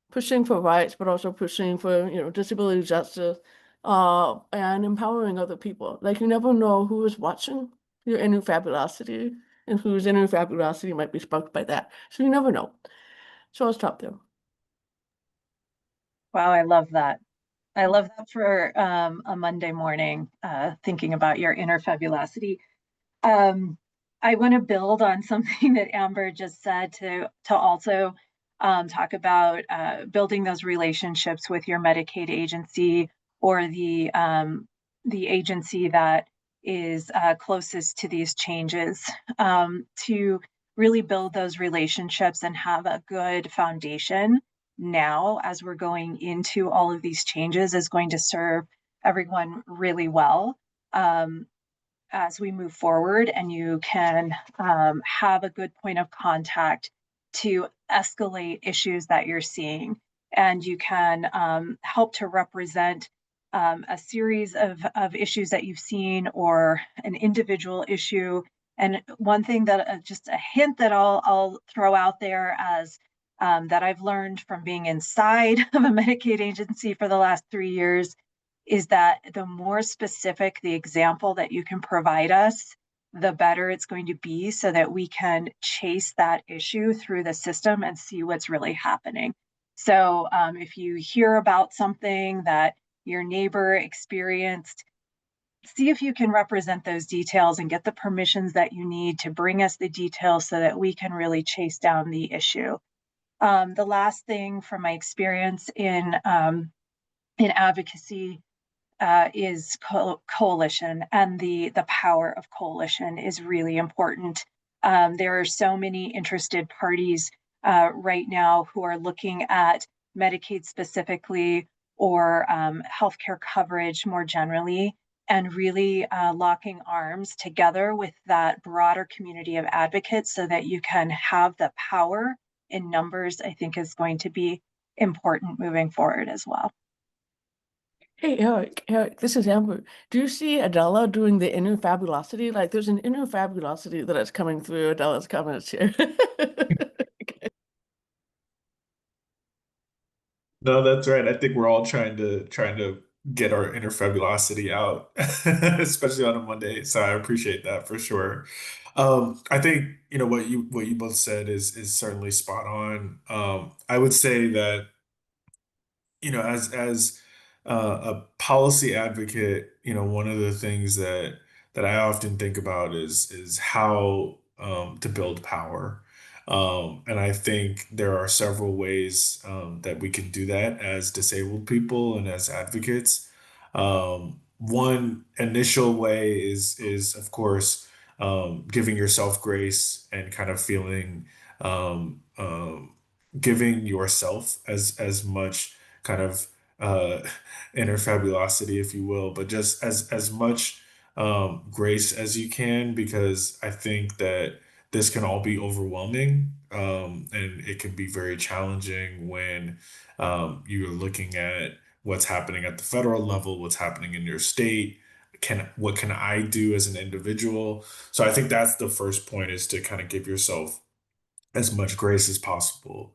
pushing for rights, but also pushing for disability justice, and empowering other people. Like you never know who is watching your inner fabulosity and whose inner fabulosity might be sparked by that. So you never know. So I'll stop there. Wow, I love that. I love that for a Monday morning, thinking about your inner fabulosity. I want to build on something that Amber just said to also talk about building those relationships with your Medicaid agency or the agency that is closest to these changes, to really build those relationships and have a good foundation now as we're going into all of these changes is going to serve everyone really well. As we move forward, and you can have a good point of contact to escalate issues that you're seeing. And you can help to represent a series of issues that you've seen or an individual issue. And one thing that just a hint that I'll throw out there as that I've learned from being inside of a Medicaid agency for the last 3 years is that the more specific the example that you can provide us, the better it's going to be so that we can chase that issue through the system and see what's really happening. So if you hear about something that your neighbor experienced, see if you can represent those details and get the permissions that you need to bring us the details so that we can really chase down the issue. The last thing from my experience in advocacy is coalition, and the power of coalition is really important. There are so many interested parties right now who are looking at Medicaid specifically or healthcare coverage more generally, and really locking arms together with that broader community of advocates so that you can have the power in numbers, I think is going to be important moving forward as well. Hey, Eric, this is Amber. Do you see Adela doing the inner fabulosity? Like, there's an inner fabulosity that is coming through Adela's comments here. No, that's right. I think we're all trying to get our inner fabulosity out, especially on a Monday. So I appreciate that for sure. I think what you both said is certainly spot on. I would say that as a policy advocate, one of the things that I often think about is how to build power. And I think there are several ways that we can do that as disabled people and as advocates. One initial way is of course giving yourself grace and kind of feeling um, um, giving yourself as much kind of uh, inner fabulosity, if you will, but just as much grace as you can, because I think that this can all be overwhelming, and it can be very challenging when you're looking at what's happening at the federal level, what's happening in your state. What can I do as an individual? So I think that's the first point, is to kind of give yourself as much grace as possible.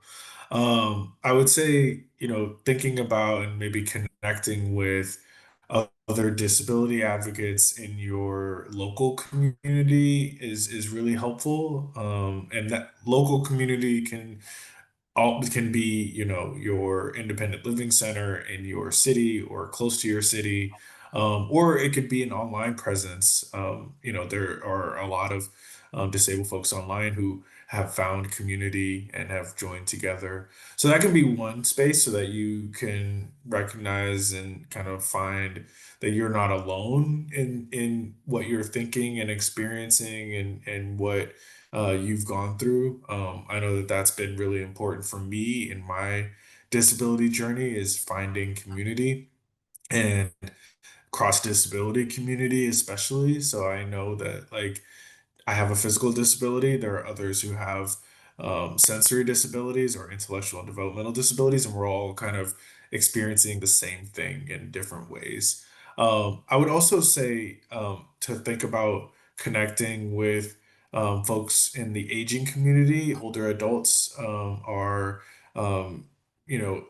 I would say, thinking about and maybe connecting with other disability advocates in your local community is really helpful. And that local community can be, your independent living center in your city or close to your city, or it could be an online presence. There are a lot of disabled folks online who have found community and have joined together. So that can be one space so that you can recognize and kind of find that you're not alone in what you're thinking and experiencing and what you've gone through. I know that that's been really important for me in my disability journey is finding community and cross disability community especially. So I know that like I have a physical disability. There are others who have sensory disabilities or intellectual and developmental disabilities, and we're all kind of experiencing the same thing in different ways. I would also say to think about connecting with folks in the aging community. Older adults are, um,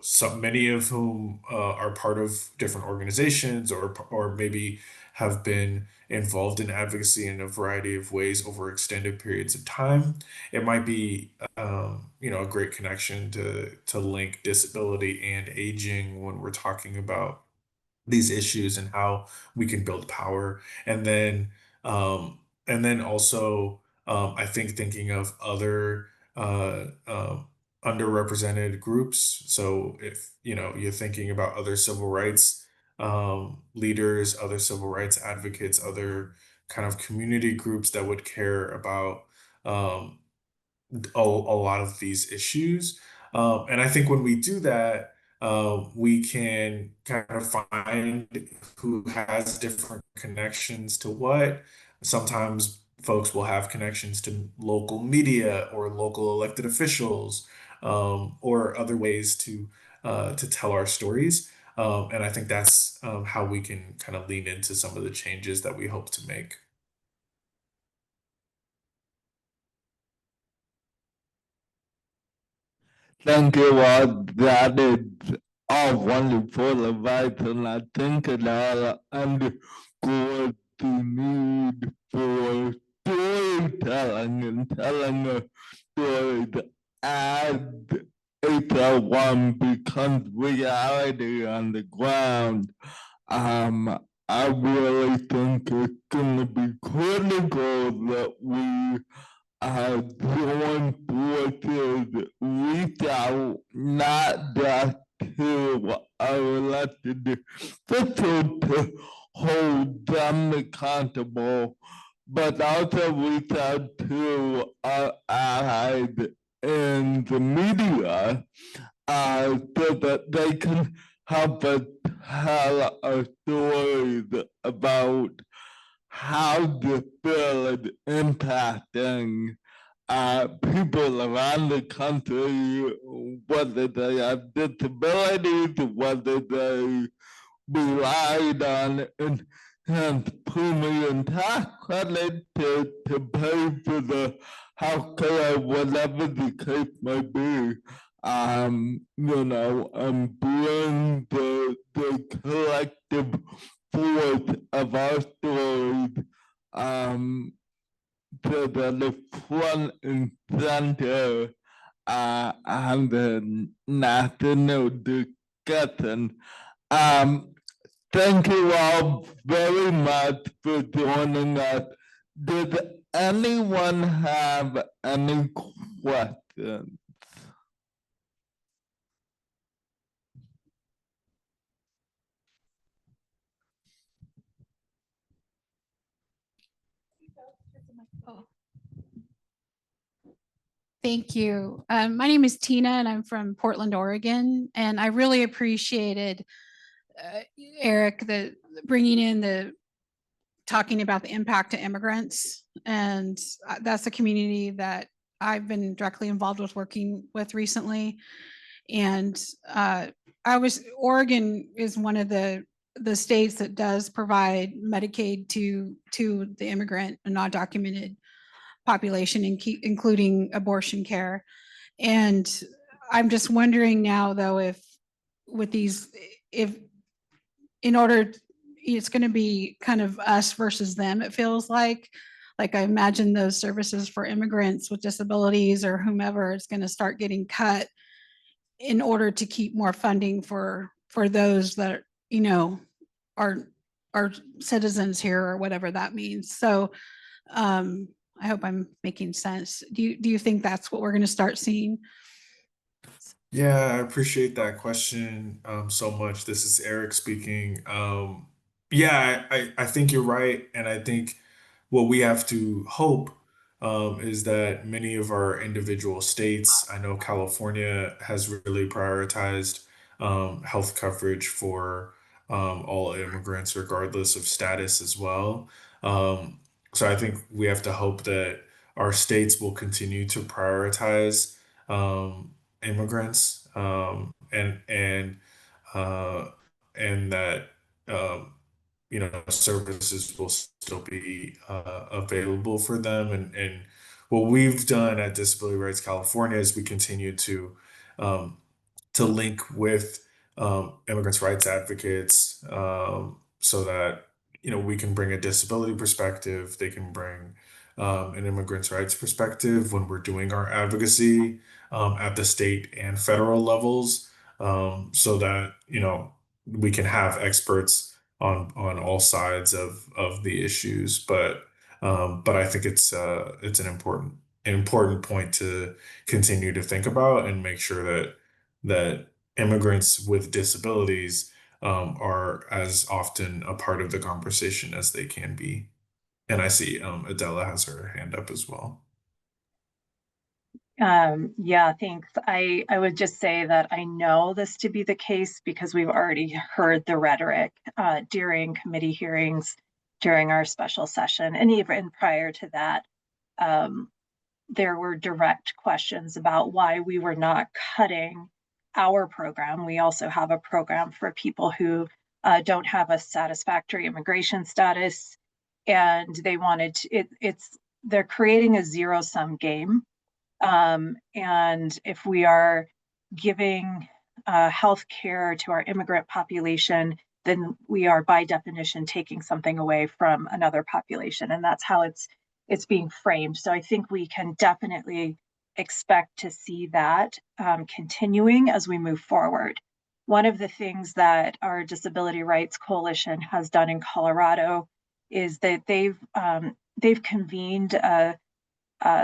so many of whom are part of different organizations or maybe have been involved in advocacy in a variety of ways over extended periods of time. It might be, a great connection to link disability and aging when we're talking about these issues and how we can build power. Um, and then also, I think thinking of other underrepresented groups. So if you're thinking about other civil rights leaders, other civil rights advocates, other kind of community groups that would care about um, a lot of these issues. And I think when we do that, we can kind of find who has different connections to what. Sometimes folks will have connections to local media or local elected officials, or other ways to tell our stories. And I think that's how we can kind of lean into some of the changes that we hope to make. Thank you all. That is all wonderful advice, and I think it all underscores the need for storytelling and telling a story as HR1 becomes reality on the ground. I really think it's going to be critical that we join forces, reach out not just to our elected officials to hold them accountable, but also reach out to our allies in the media so that they can help us tell our stories about how the field is impacting people around the country, whether they have disabilities, whether they relied on enhanced premium tax credit to pay for the health care, whatever the case may be. And bring the collective force of our stories to the front and center on the national discussion. Um, Thank you all very much for joining us. Does anyone have any questions? Thank you. My name is Tina and I'm from Portland, Oregon. And I really appreciated Eric, bringing in talking about the impact to immigrants. And that's a community that I've been directly involved with working with recently. And Oregon is one of the states that does provide Medicaid to the immigrant and non-documented population, including abortion care. And I'm just wondering now, though, if in order, it's going to be kind of us versus them, it feels like I imagine those services for immigrants with disabilities or whomever is going to start getting cut in order to keep more funding for those that, are citizens here or whatever that means. So I hope I'm making sense. Do you think that's what we're going to start seeing? Yeah, I appreciate that question so much. This is Eric speaking. Yeah, I think you're right. And I think what we have to hope is that many of our individual states, I know California has really prioritized health coverage for all immigrants, regardless of status as well. Um, so I think we have to hope that our states will continue to prioritize. Immigrants uh, and that um, services will still be available for them and what we've done at Disability Rights California is we continue um, to link with immigrants' rights advocates so that we can bring a disability perspective, they can bring an immigrants' rights perspective when we're doing our advocacy at the state and federal levels, so that we can have experts on all sides of the issues. But I think it's an important point to continue to think about and make sure that immigrants with disabilities are as often a part of the conversation as they can be. And I see Adela has her hand up as well. Yeah, thanks. I would just say that I know this to be the case because we've already heard the rhetoric during committee hearings, during our special session, and even prior to that. There were direct questions about why we were not cutting our program. We also have a program for people who don't have a satisfactory immigration status, and they wanted to, they're creating a zero-sum game. And if we are giving health care to our immigrant population, then we are by definition taking something away from another population. And that's how it's being framed. So I think we can definitely expect to see that continuing as we move forward. One of the things that our Disability Rights Coalition has done in Colorado is that they've convened a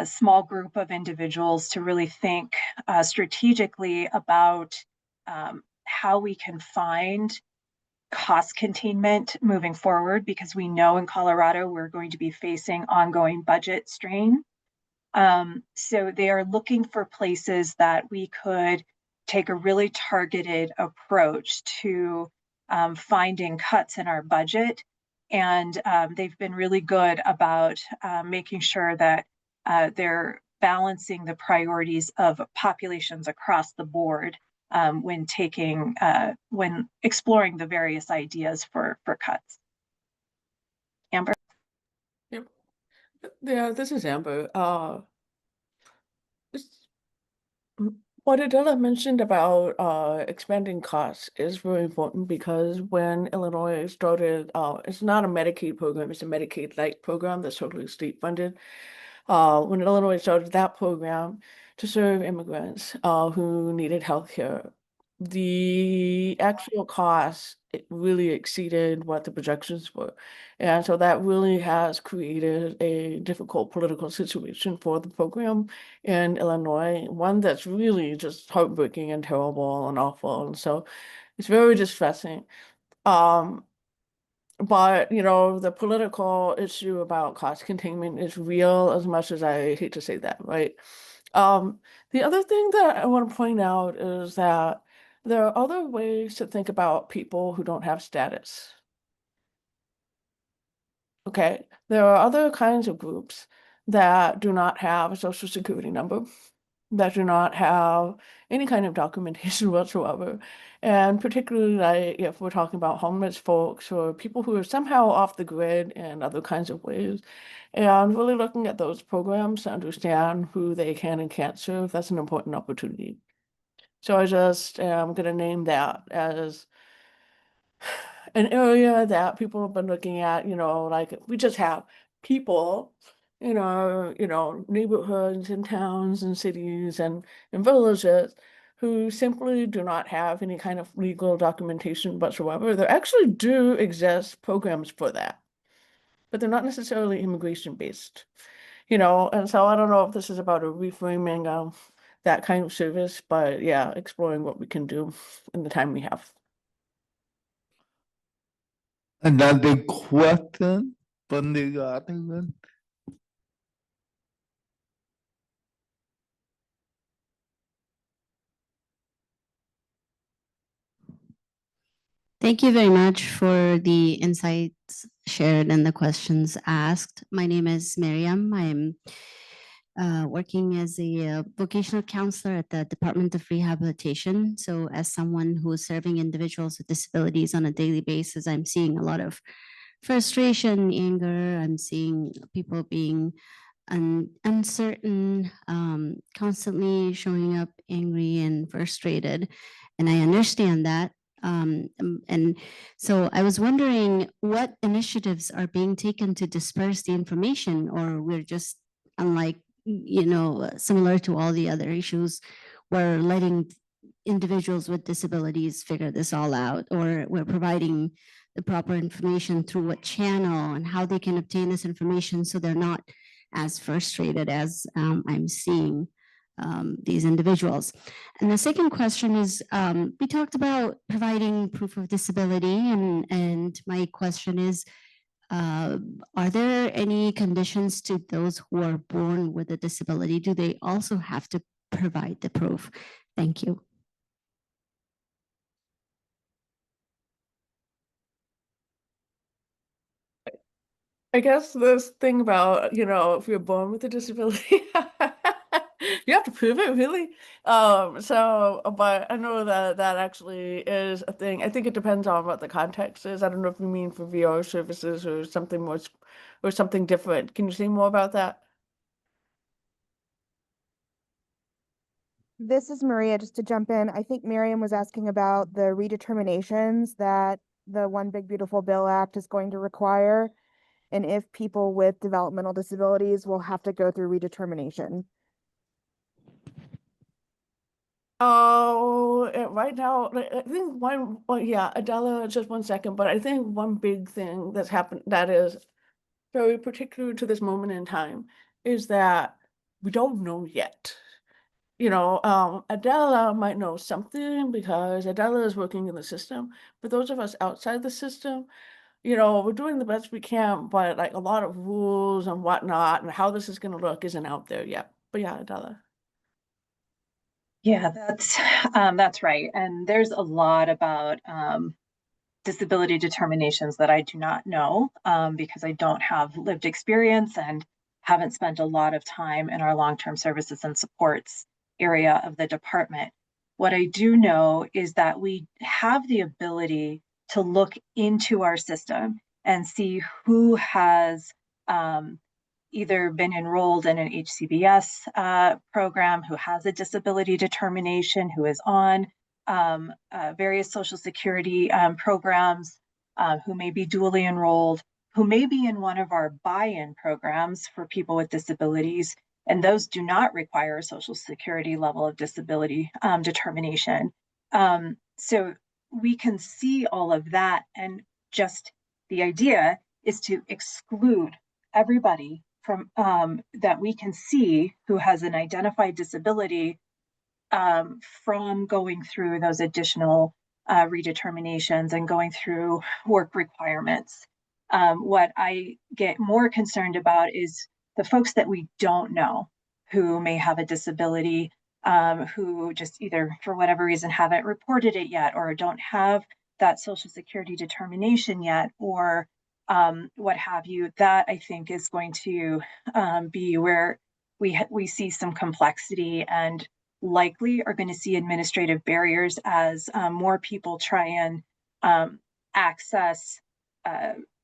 small group of individuals to really think strategically about how we can find cost containment moving forward, because we know in Colorado we're going to be facing ongoing budget strain. So they are looking for places that we could take a really targeted approach to finding cuts in our budget. And they've been really good about making sure that they're balancing the priorities of populations across the board when exploring the various ideas for cuts. Amber? Yep. Yeah, this is Amber. What Adela mentioned about expanding costs is very important because when Illinois started, it's not a Medicaid program, it's a Medicaid-like program that's totally state funded. When Illinois started that program to serve immigrants who needed health care, the actual cost it really exceeded what the projections were. And so that really has created a difficult political situation for the program in Illinois, one that's really just heartbreaking and terrible and awful. And so it's very distressing. Um, but, the political issue about cost containment is real as much as I hate to say that, right? The other thing that I want to point out is that there are other ways to think about people who don't have status. Okay, there are other kinds of groups that do not have a social security number, that do not have any kind of documentation whatsoever. And particularly like if we're talking about homeless folks or people who are somehow off the grid in other kinds of ways, and really looking at those programs to understand who they can and can't serve, that's an important opportunity. So I just am going to name that as an area that people have been looking at, like we just have people in our, neighborhoods and towns and cities and villages who simply do not have any kind of legal documentation whatsoever. There actually do exist programs for that, but they're not necessarily immigration based. and so I don't know if this is about a reframing of that kind of service, but yeah, exploring what we can do in the time we have. Another question from the audience? Thank you very much for the insights shared and the questions asked. My name is Miriam. I'm working as a vocational counselor at the Department of Rehabilitation. So as someone who is serving individuals with disabilities on a daily basis, I'm seeing a lot of frustration, anger. I'm seeing people being uncertain, constantly showing up angry and frustrated. And I understand that. And so I was wondering what initiatives are being taken to disperse the information, or we're just unlike, similar to all the other issues, we're letting individuals with disabilities figure this all out, or we're providing the proper information through what channel and how they can obtain this information so they're not as frustrated as I'm seeing these individuals. And the second question is, we talked about providing proof of disability, and my question is, are there any conditions to those who are born with a disability? Do they also have to provide the proof? Thank you. I guess this thing about, if you're born with a disability, you have to prove it, really. But I know that that actually is a thing. I think it depends on what the context is. I don't know if you mean for VR services or something more, or something different. Can you say more about that? This is Maria, just to jump in. I think Miriam was asking about the redeterminations that the One Big Beautiful Bill Act is going to require, and if people with developmental disabilities will have to go through redetermination. Oh, right now, I think well, yeah, Adela, just one second, but I think one big thing that's happened that is very particular to this moment in time is that we don't know yet. Adela might know something because Adela is working in the system, but those of us outside the system, we're doing the best we can, but like a lot of rules and whatnot and how this is going to look isn't out there yet. But yeah, Adela. Yeah, that's right. And there's a lot about disability determinations that I do not know because I don't have lived experience and haven't spent a lot of time in our long-term services and supports area of the department. What I do know is that we have the ability to look into our system and see who has either been enrolled in an HCBS program, who has a disability determination, who is on various Social Security programs, who may be dually enrolled, who may be in one of our buy-in programs for people with disabilities, and those do not require a Social Security level of disability determination. So we can see all of that, and just the idea is to exclude everybody from that we can see who has an identified disability from going through those additional redeterminations and going through work requirements. What I get more concerned about is the folks that we don't know who may have a disability, who just either for whatever reason haven't reported it yet or don't have that Social Security determination yet, or what have you. That I think is going to be where we see some complexity and likely are going to see administrative barriers as more people try and access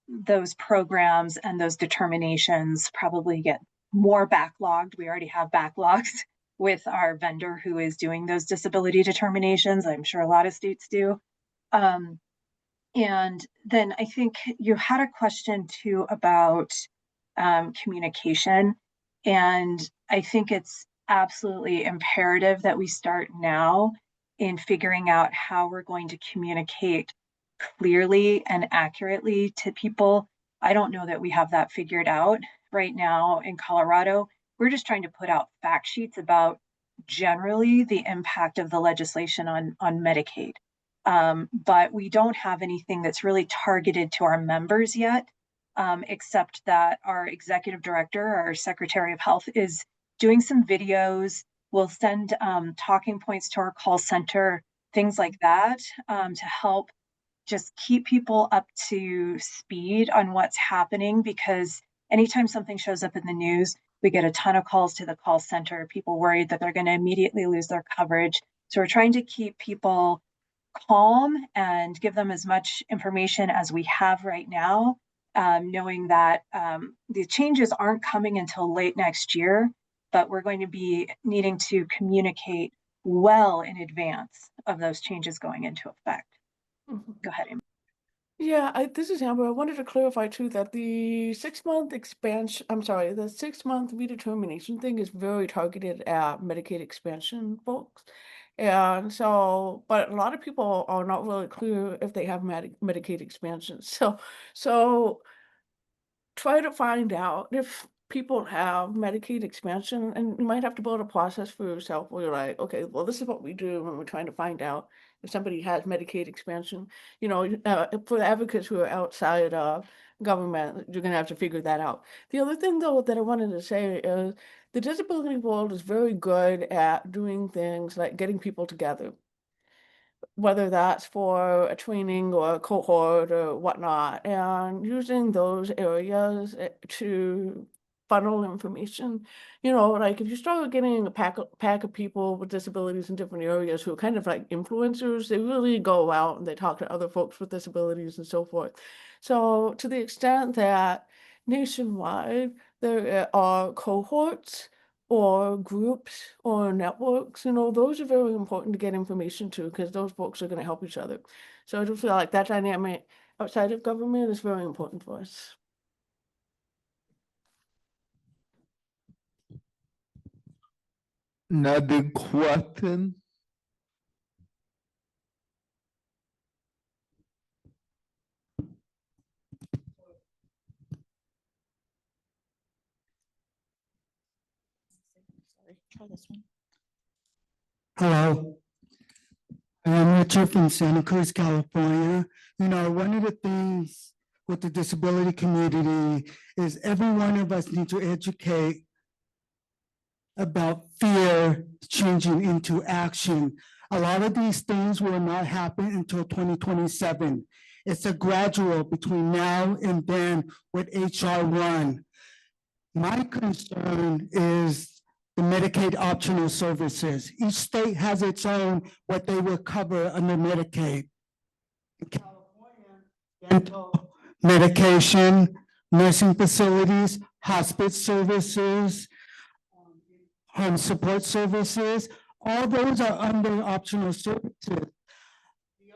those programs, and those determinations probably get more backlogged. We already have backlogs with our vendor who is doing those disability determinations. I'm sure a lot of states do. And then I think you had a question too about communication. And I think it's absolutely imperative that we start now in figuring out how we're going to communicate clearly and accurately to people. I don't know that we have that figured out, right now in Colorado. We're just trying to put out fact sheets about generally the impact of the legislation on Medicaid. But we don't have anything that's really targeted to our members yet, except that our executive director, our secretary of health, is doing some videos. We'll send talking points to our call center, things like that, to help just keep people up to speed on what's happening, because anytime something shows up in the news, we get a ton of calls to the call center, people worried that they're going to immediately lose their coverage. So we're trying to keep people calm and give them as much information as we have right now, knowing that the changes aren't coming until late next year, but we're going to be needing to communicate well in advance of those changes going into effect. Go ahead, Amy. Yeah, this is Amber. I wanted to clarify too that the 6-month expansion, I'm sorry, the 6-month redetermination thing is very targeted at Medicaid expansion folks. And so, but a lot of people are not really clear if they have Medicaid expansion. So try to find out if people have Medicaid expansion, and you might have to build a process for yourself where you're like, okay, well, this is what we do when we're trying to find out if somebody has Medicaid expansion. You know, for the advocates who are outside of government, you're going to have to figure that out. The other thing, though, that I wanted to say is the disability world is very good at doing things like getting people together, whether that's for a training or a cohort or whatnot, and using those areas to funnel information. You know, like if you start getting a pack of people with disabilities in different areas who are kind of like influencers, they really go out and they talk to other folks with disabilities and so forth. So to the extent that nationwide there are cohorts or groups or networks, you know, those are very important to get information to, because those folks are going to help each other. So I do feel like that dynamic outside of government is very important for us. Another question? Sorry, try this one. Hello, I'm Richard from Santa Cruz, California. You know, one of the things with the disability community is every one of us need to educate about fear changing into action. A lot of these things will not happen until 2027. It's a gradual between now and then with HR 1. My concern is the Medicaid optional services. Each state has its own, what they will cover under Medicaid. In California, dental, medication, nursing facilities, hospice services, home support services, all those are under optional services. The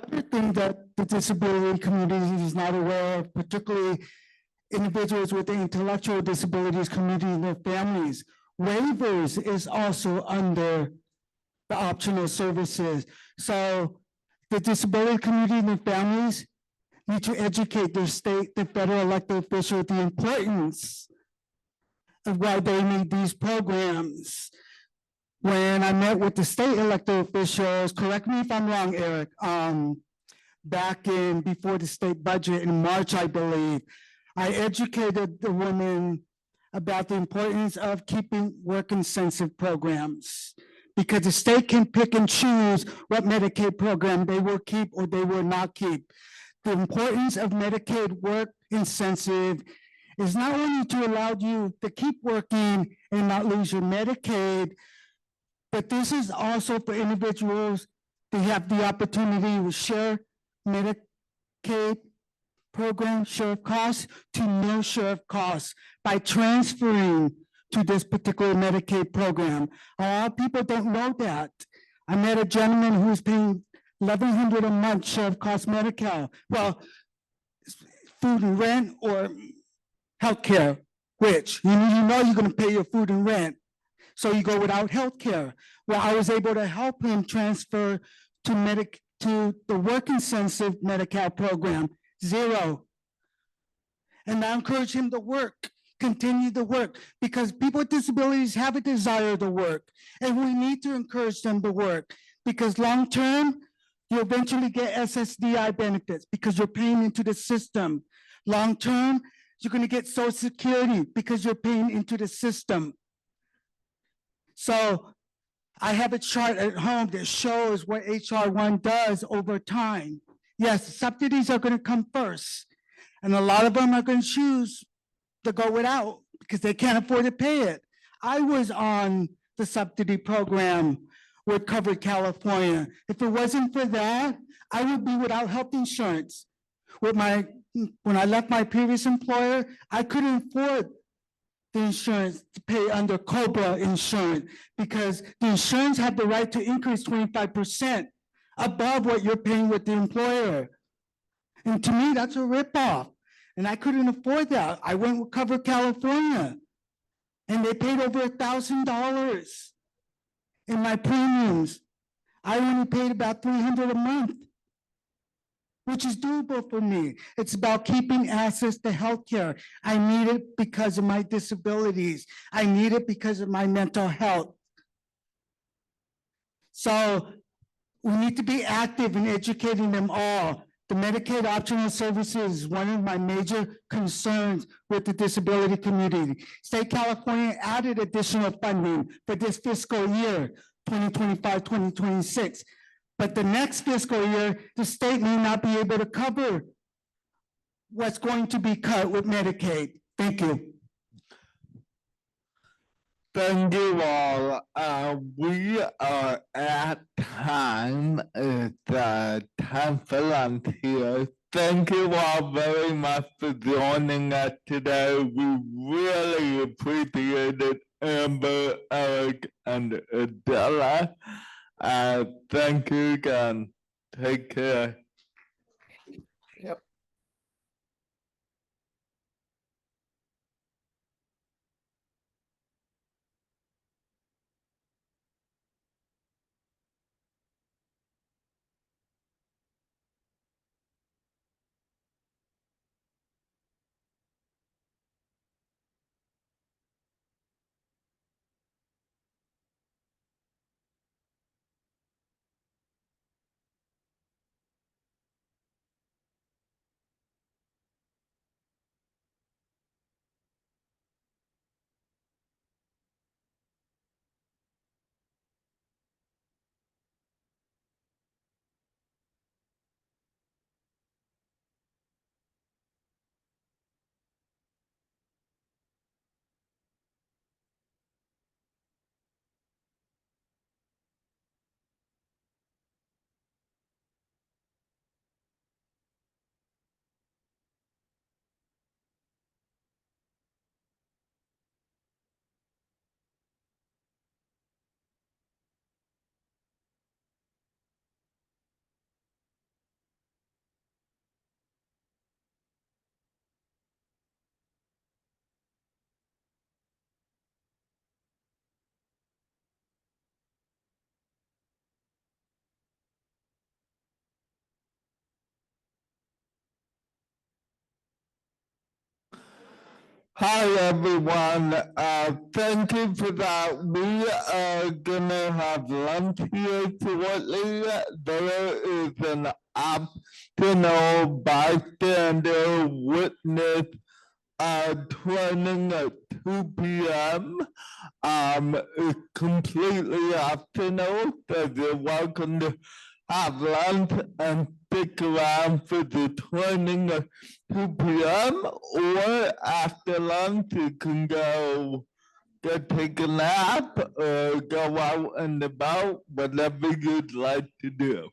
other thing that the disability community is not aware of, particularly individuals with intellectual disabilities community and their families, waivers is also under the optional services. So the disability community and their families need to educate their state, the federal elected official, the importance of why they need these programs. When I met with the state elected officials, correct me if I'm wrong, Eric, back in before the state budget in March, I believe, I educated the women about the importance of keeping work-intensive programs, because the state can pick and choose what Medicaid program they will keep or they will not keep. The importance of Medicaid work incentive is not only to allow you to keep working and not lose your Medicaid, but this is also for individuals to have the opportunity to share Medicaid program share of costs to no share of costs by transferring to this particular Medicaid program. A lot of people don't know that. I met a gentleman who's paying $1,100 a month share of cost Medi-Cal. Well, food and rent or healthcare, which you know you're going to pay your food and rent, so you go without healthcare. Well, I was able to help him transfer to the work incentive Medi-Cal program, 0. And I encourage him to work. continue to work because people with disabilities have a desire to work, and we need to encourage them to work because long term, you eventually get SSDI benefits because you're paying into the system. Long term, you're going to get Social Security because you're paying into the system. So I have a chart at home that shows what HR1 does over time. Yes, subsidies are going to come first, and a lot of them are going to choose to go without because they can't afford to pay it. I was on the subsidy program with Covered California. If it wasn't for that, I would be without health insurance. When I left my previous employer, I couldn't afford the insurance to pay under COBRA insurance because the insurance had the right to increase 25% above what you're paying with the employer. And to me, that's a ripoff. And I couldn't afford that. I went with Cover California and they paid over $1,000 in my premiums. I only paid about $300 a month, which is doable for me. It's about keeping access to healthcare. I need it because of my disabilities. I need it because of my mental health. So we need to be active in educating them all. The Medicaid optional services is one of my major concerns with the disability community. State California added additional funding for this fiscal year, 2025, 2026. But the next fiscal year, the state may not be able to cover what's going to be cut with Medicaid. Thank you. Thank you all. We are at time. It's time for lunch here. Thank you all very much for joining us today. We really appreciate it, Amber, Eric, and Adela. Thank you again. Take care. Yep. Hi everyone. Thank you for that. We are gonna have lunch here shortly. There is an optional bystander witness training at 2 p.m. It's completely optional, so you're welcome to have lunch and stick around for the training at 2 p.m. or after lunch you can go take a nap or go out and about, whatever you'd like to do.